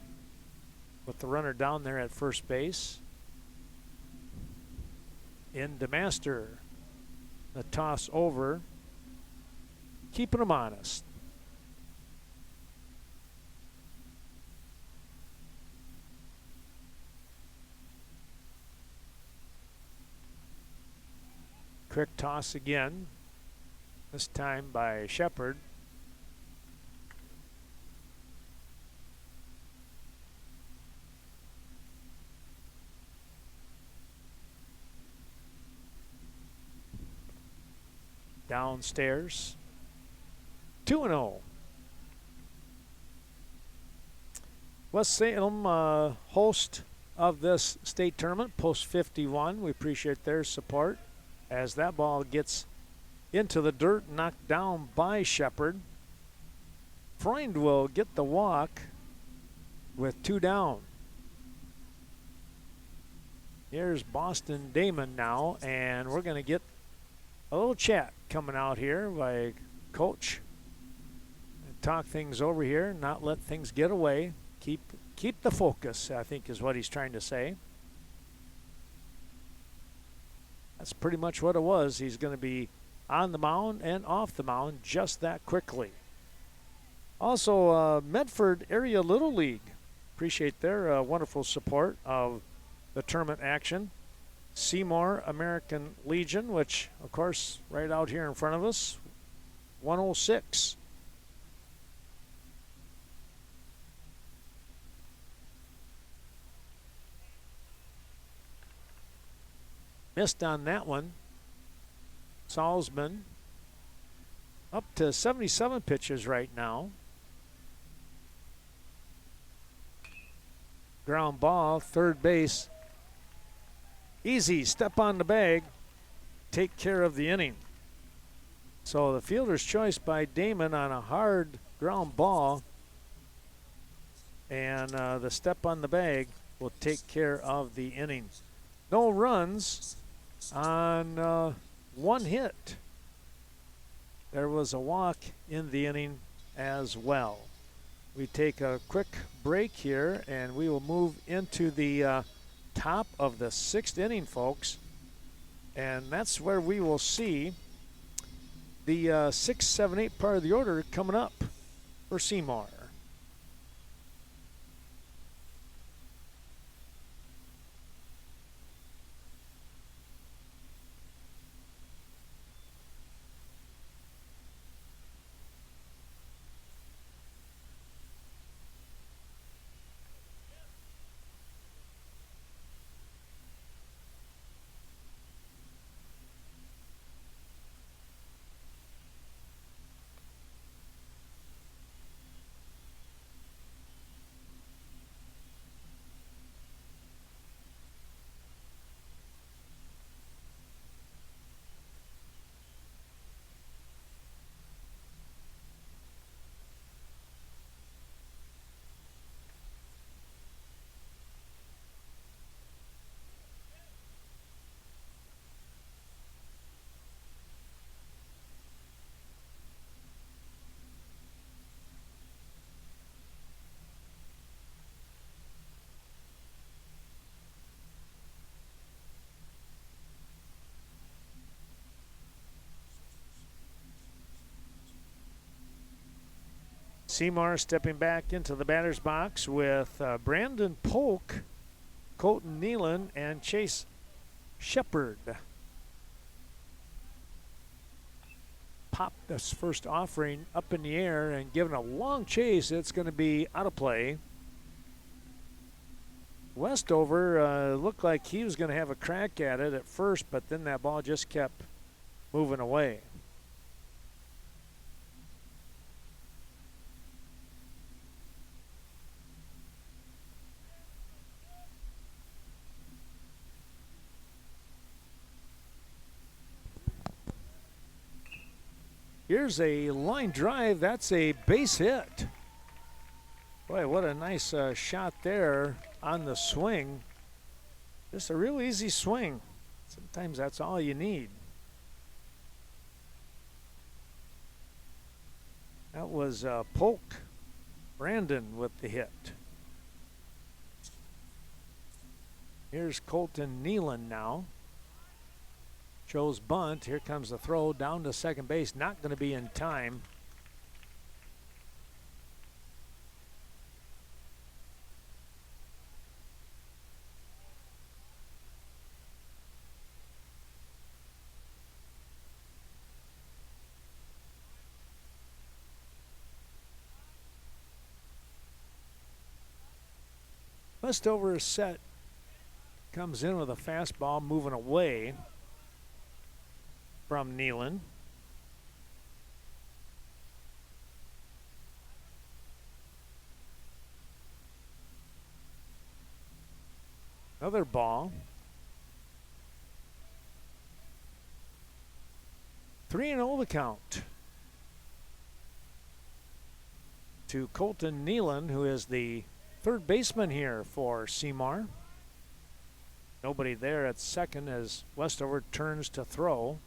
[SPEAKER 1] with the runner down there at first base. In DeMaster. The toss over, keeping them honest. Quick toss again, this time by Shepard. Downstairs, 2-0. West Salem, host of this state tournament, Post 51. We appreciate their support as that ball gets into the dirt, knocked down by Shepard. Freund will get the walk with 2 down. Here's Boston Damon now, and we're going to get a little chat coming out here by Coach. Talk things over here, not let things get away. Keep the focus, I think is what he's trying to say. That's pretty much what it was. He's going to be on the mound and off the mound just that quickly. Also, Medford Area Little League. Appreciate their wonderful support of the tournament action. Seymour American Legion, which, of course, right out here in front of us, 106. Missed on that one. Salzman up to 77 pitches right now. Ground ball, third base. Easy, step on the bag, take care of the inning. So the fielder's choice by Damon on a hard ground ball, and the step on the bag will take care of the inning. No runs on 1 hit. There was a walk in the inning as well. We take a quick break here, and we will move into the top of the 6th inning, folks. And that's where we will see the 6, 7, 8 part of the order coming up for Seymour. Seymour stepping back into the batter's box with Brandon Polk, Colton Nealon, and Chase Shepard. Popped this first offering up in the air and given a long chase. It's going to be out of play. Westover looked like he was going to have a crack at it at first, but then that ball just kept moving away. Here's a line drive. That's a base hit. Boy, what a nice shot there on the swing. Just a real easy swing. Sometimes that's all you need. That was Polk, Brandon with the hit. Here's Colton Nealon now. Shows bunt. Here comes the throw down to second base. Not going to be in time. Westover is set. Comes in with a fastball moving away from Nealon. Another ball. 3-0 the count to Colton Nealon, who is the third baseman here for Seymour. Nobody there at second as Westover turns to throw.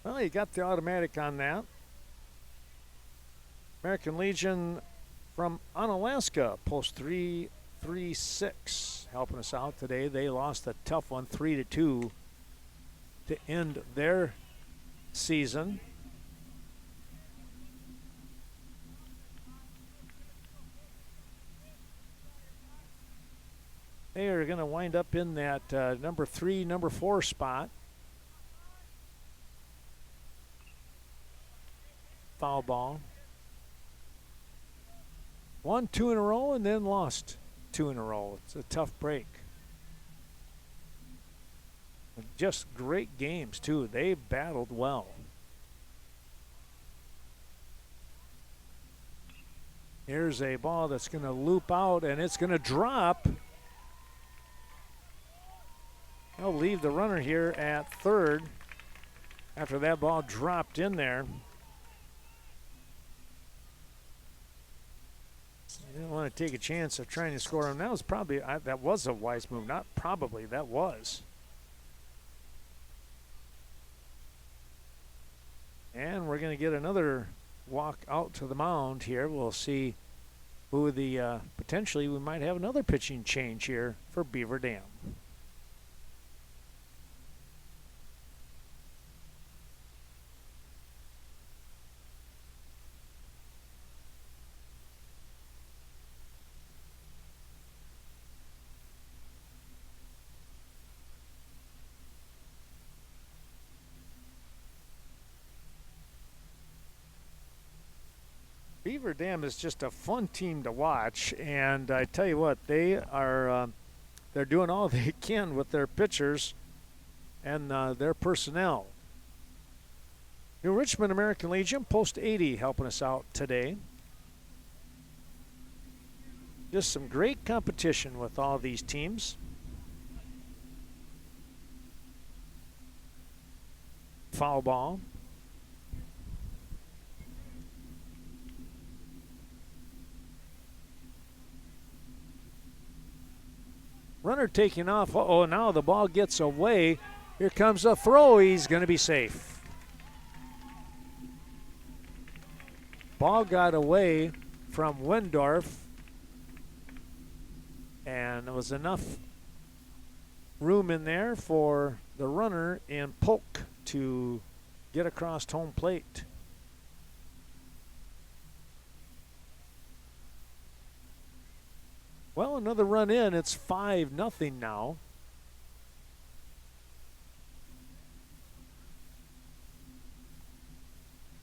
[SPEAKER 1] Well, he got the automatic on that. American Legion from Onalaska, post 336, helping us out today. They lost a tough one, 3-2, to end their season. They are going to wind up in that number 3, number 4 spot. Foul ball. Won 2 in a row and then lost 2 in a row. It's a tough break. Just great games, too. They battled well. Here's a ball that's going to loop out, and it's going to drop. They'll leave the runner here at third after that ball dropped in there. didn't want to take a chance of trying to score him. That was probably, that was a wise move. Not probably, that was. And we're going to get another walk out to the mound here. We'll see who the, potentially we might have another pitching change here for Beaver Dam. Beaver Dam is just a fun team to watch, and I tell you what, they are they're doing all they can with their pitchers and their personnel. New Richmond American Legion Post 80 helping us out today. Just some great competition with all these teams. Foul ball. Runner taking off. Uh-oh, now the ball gets away. Here comes a throw. He's going to be safe. Ball got away from Wendorf, and there was enough room in there for the runner in Polk to get across home plate. Well, another run in. It's 5-0 now.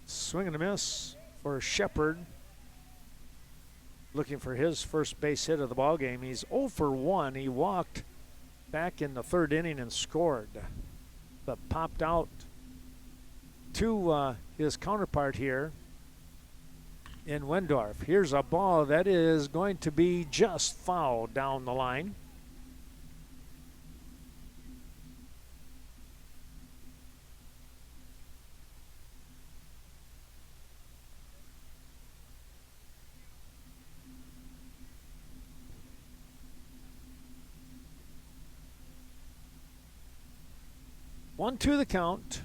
[SPEAKER 1] Swing and a miss for Shepard. Looking for his first base hit of the ball game. He's 0 for 1. He walked back in the third inning and scored, but popped out to his counterpart here in Wendorf. Here's a ball that is going to be just foul down the line. One, two the count.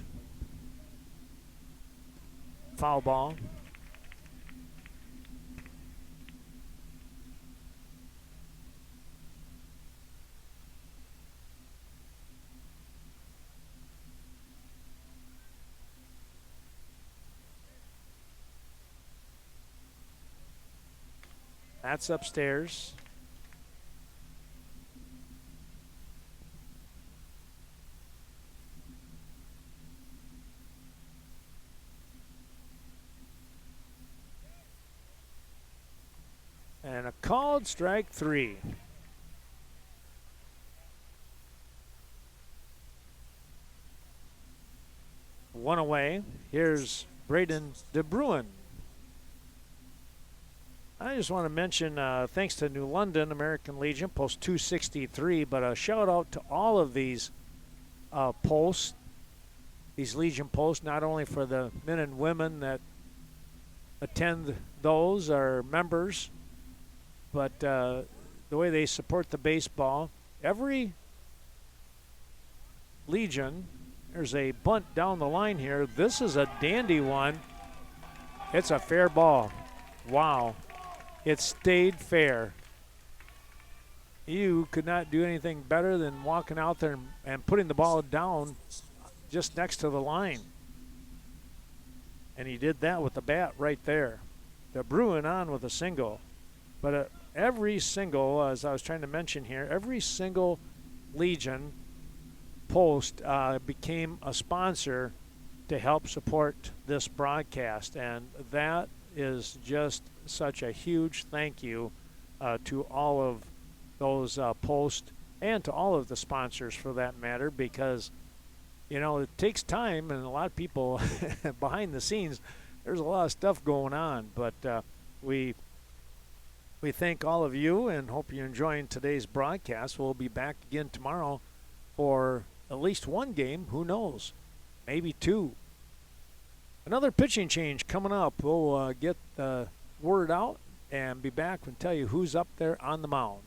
[SPEAKER 1] Foul ball. That's upstairs. And a called strike 3. One away. Here's Braden DeBruin. I just want to mention thanks to New London American Legion, post 263, but a shout out to all of these posts, these Legion posts, not only for the men and women that attend those, are members, but the way they support the baseball. Every Legion, there's a bunt down the line here. This is a dandy one. It's a fair ball. Wow. It stayed fair. You could not do anything better than walking out there and putting the ball down just next to the line. And he did that with the bat right there. The Bruin on with a single. But every single, as I was trying to mention here, every single Legion post became a sponsor to help support this broadcast. And that is just such a huge thank you to all of those posts and to all of the sponsors for that matter, because you know it takes time and a lot of people behind the scenes. There's a lot of stuff going on, but we thank all of you and hope you're enjoying today's broadcast. We'll be back again tomorrow for at least one game. Who knows? Maybe two. Another pitching change coming up. We'll get the word out and be back and tell you who's up there on the mound.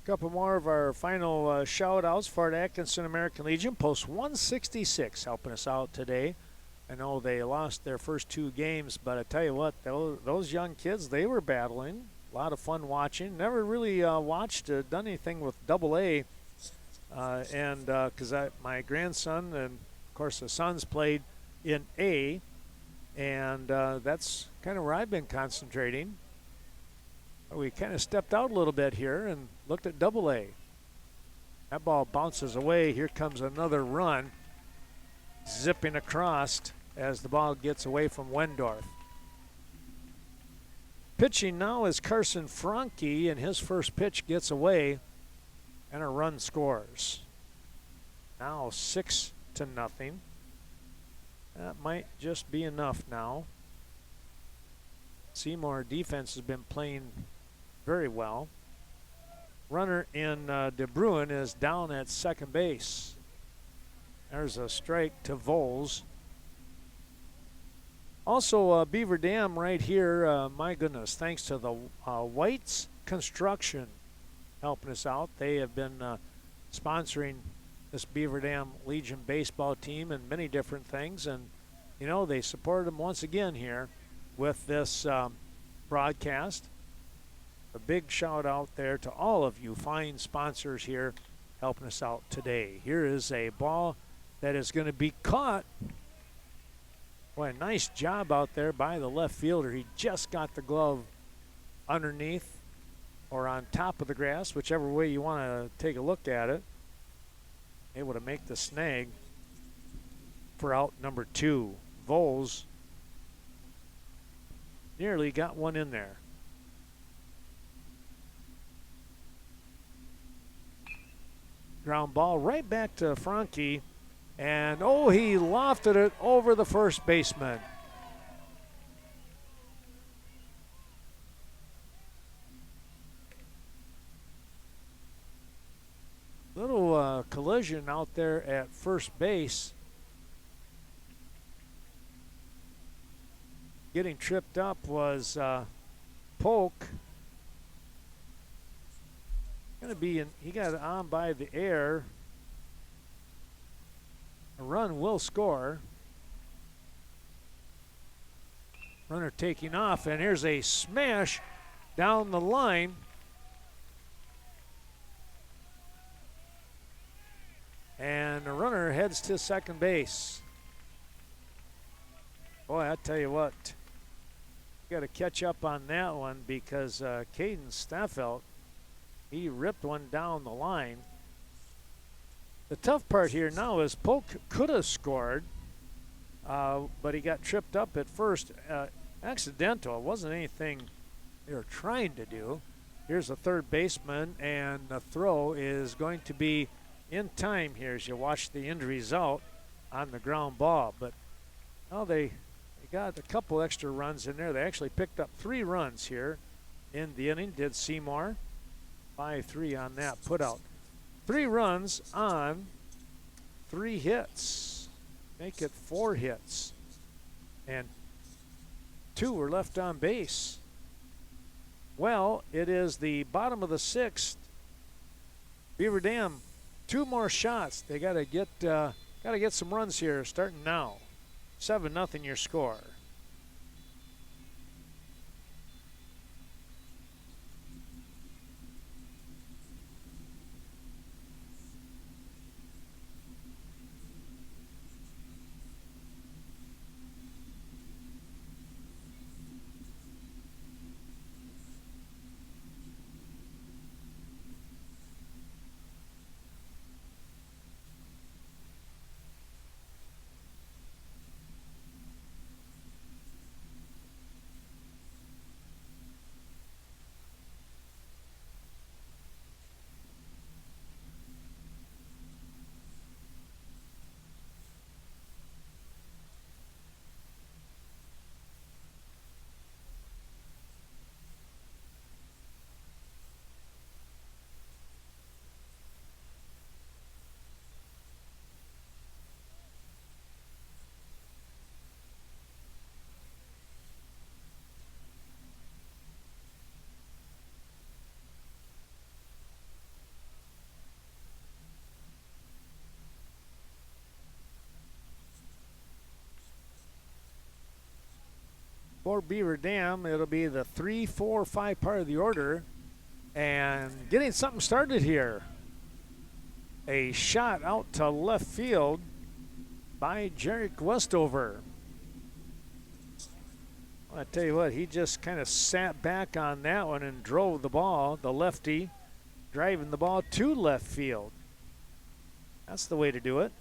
[SPEAKER 1] Couple more of our final shout-outs. Fort Atkinson American Legion, post 166, helping us out today. I know they lost their first 2 games, but I tell you what, those young kids, they were battling. A lot of fun watching. Never really done anything with AA, because my grandson and, of course, the sons played in A, and that's kind of where I've been concentrating. We kind of stepped out a little bit here and looked at AA. That ball bounces away. Here comes another run, zipping across as the ball gets away from Wendorf. Pitching now is Carson Franke, and his first pitch gets away, and a run scores. Now 6-0. That might just be enough now. Seymour defense has been playing very well. Runner in De Bruin is down at second base. There's a strike to Voles. Also, Beaver Dam right here, my goodness, thanks to the White's Construction helping us out. They have been sponsoring this Beaver Dam Legion baseball team and many different things. And, you know, they supported them once again here with this broadcast. A big shout out there to all of you fine sponsors here helping us out today. Here is a ball that is going to be caught. Boy, a nice job out there by the left fielder. He just got the glove underneath or on top of the grass, whichever way you want to take a look at it. Able to make the snag for out number 2. Voles nearly got one in there. Ground ball right back to Franke, and oh, he lofted it over the first baseman. Little collision out there at first base. Getting tripped up was Polk. He got it on by the air. A run will score. Runner taking off, and here's a smash down the line. And the runner heads to second base. Boy, I tell you what, you got to catch up on that one because Caden Staffelt, he ripped one down the line. The tough part here now is Polk could have scored, but he got tripped up at first. Accidental. It wasn't anything they were trying to do. Here's the third baseman, and the throw is going to be in time here as you watch the end result on the ground ball. But they got a couple extra runs in there. They actually picked up 3 runs here in the inning, did Seymour. 5-3 on that put out. 3 runs on 3 hits. Make it 4 hits. And 2 were left on base. Well, it is the bottom of the 6th. Beaver Dam 2 more shots. They got to get some runs here starting now. 7-0 your score. For Beaver Dam, it'll be the 3, 4, 5 part of the order. And getting something started here. A shot out to left field by Jarek Westover. I tell you what, he just kind of sat back on that one and drove the ball, the lefty, driving the ball to left field. That's the way to do it.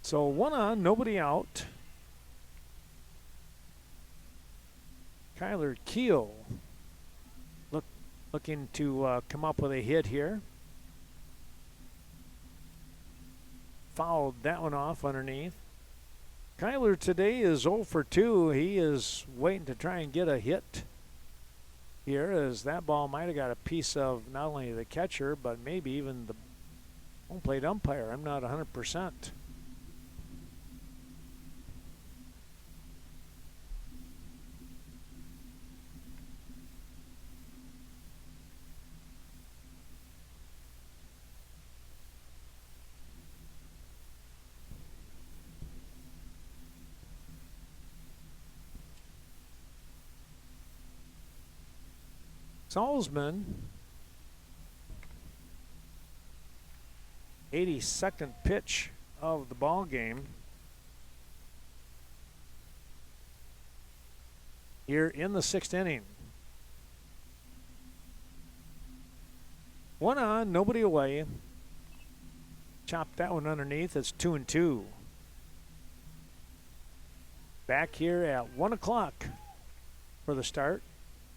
[SPEAKER 1] So 1 on, nobody out. Kyler Keel looking to come up with a hit here. Fouled that one off underneath. Kyler today is 0 for 2. He is waiting to try and get a hit here, as that ball might have got a piece of not only the catcher, but maybe even the home plate umpire. I'm not 100%. Salzman, 82nd pitch of the ball game here in the 6th inning. 1 on, nobody away. Chop that one underneath. It's 2-2. Back here at 1 o'clock for the start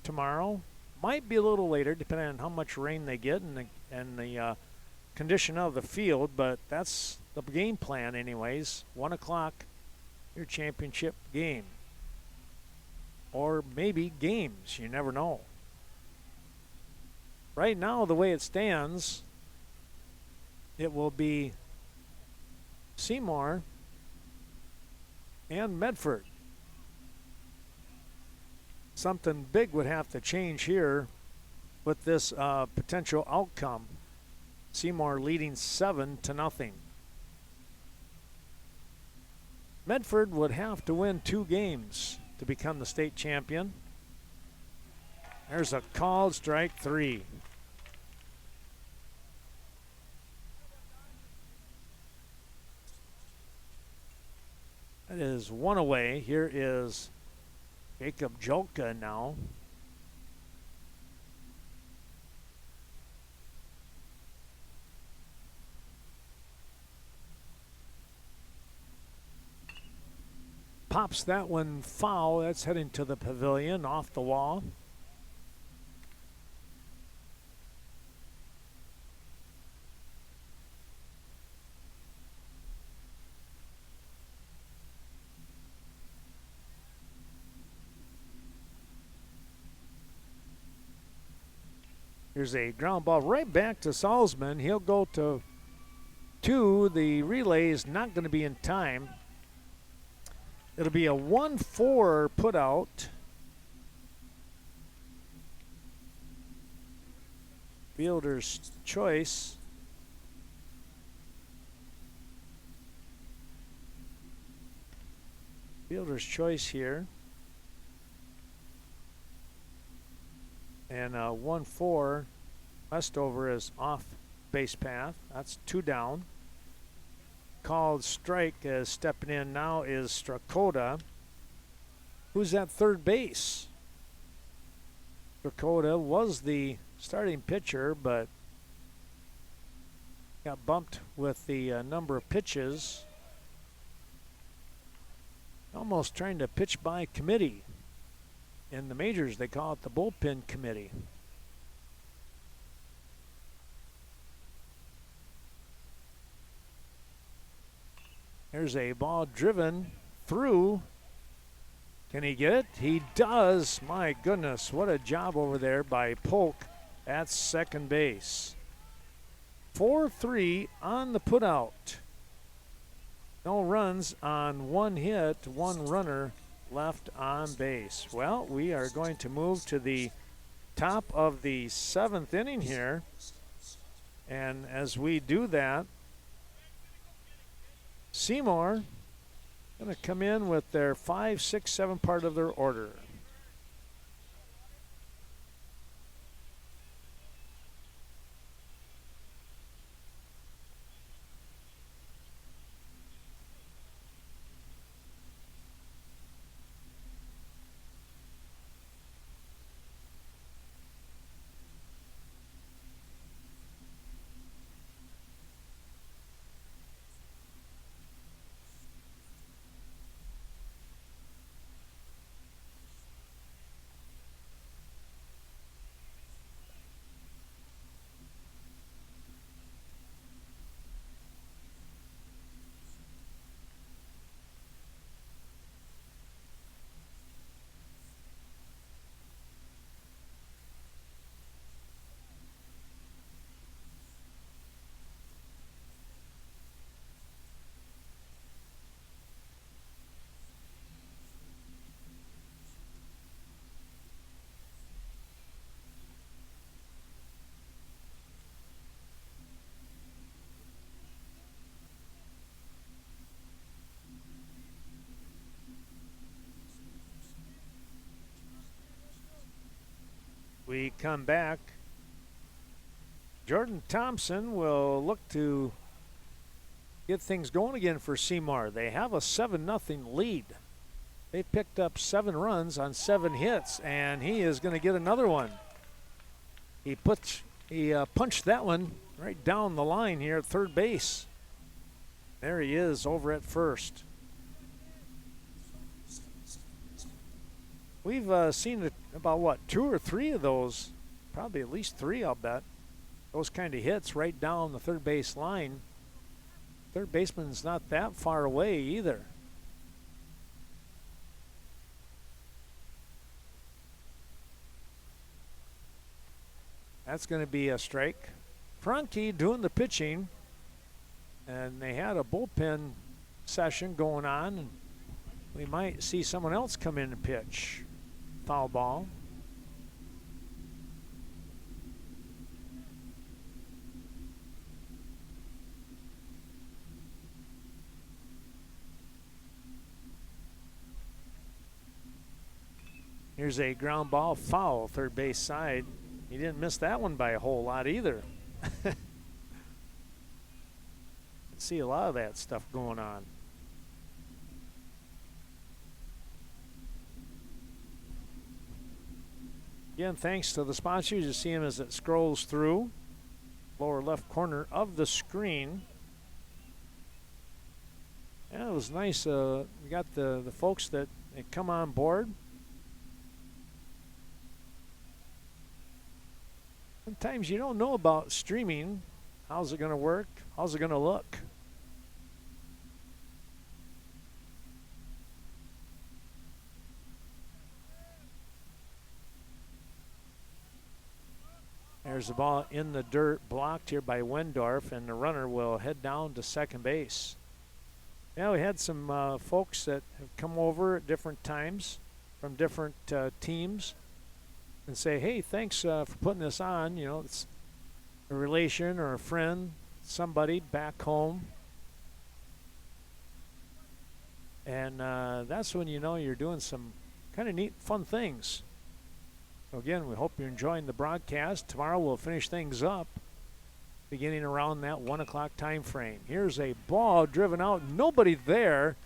[SPEAKER 1] tomorrow. Might be a little later, depending on how much rain they get and the condition of the field, but that's the game plan anyways. 1 o'clock, your championship game. Or maybe games, you never know. Right now, the way it stands, it will be Seymour and Medford. Something big would have to change here with this potential outcome. Seymour leading 7-0. Medford would have to win 2 games to become the state champion. There's a called strike 3. That is 1 away. Here is Jacob Jolka now. Pops that one foul. That's heading to the pavilion off the wall. Here's a ground ball right back to Salzman. He'll go to 2. The relay is not going to be in time. It'll be a 1-4 put out Fielder's choice. Fielder's choice here. And 1-4. Westover is off base path. That's 2 down. Called strike as stepping in now is Strakota. Who's at third base? Strakota was the starting pitcher, but got bumped with the number of pitches. Almost trying to pitch by committee. In the majors, they call it the bullpen committee. There's a ball driven through. Can he get it? He does. My goodness, what a job over there by Polk at second base. 4-3 on the putout. No runs on 1 hit, 1 runner left on base. Well, we are going to move to the top of the 7th inning here. And as we do that, Seymour going to come in with their 5, 6, 7 part of their order. We come back. Jordan Thompson will look to get things going again for Seymour. They have a 7-0 lead. They picked up 7 runs on 7 hits, and he is going to get another one. He punched that one right down the line here at third base. There he is over at first. We've seen about, what, 2 or 3 of those, probably at least 3, I'll bet. Those kind of hits right down the third base line. Third baseman's not that far away either. That's going to be a strike. Franke doing the pitching, and they had a bullpen session going on, and we might see someone else come in and pitch. Foul ball. Here's a ground ball foul, third base side. He didn't miss that one by a whole lot either. See a lot of that stuff going on. Again, thanks to the sponsors. You see him as it scrolls through. Lower left corner of the screen. Yeah, it was nice. We got the folks that come on board. Sometimes you don't know about streaming. How's it going to work? How's it going to look? There's the ball in the dirt, blocked here by Wendorf, and the runner will head down to second base. Yeah, we had some folks that have come over at different times from different teams and say, hey, thanks for putting this on. You know, it's a relation or a friend, somebody back home. And that's when you know you're doing some kind of neat, fun things. So again, we hope you're enjoying the broadcast. Tomorrow we'll finish things up beginning around that 1 o'clock time frame. Here's a ball driven out, nobody there.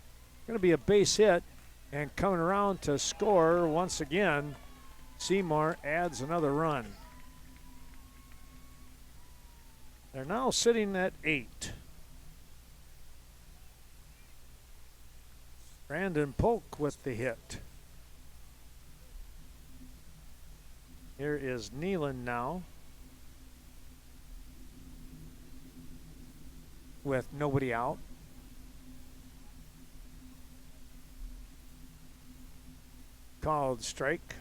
[SPEAKER 1] Going to be a base hit, and coming around to score once again, Seymour adds another run. They're now sitting at 8. Brandon Polk with the hit. Here is Nealon now with nobody out. Called strike.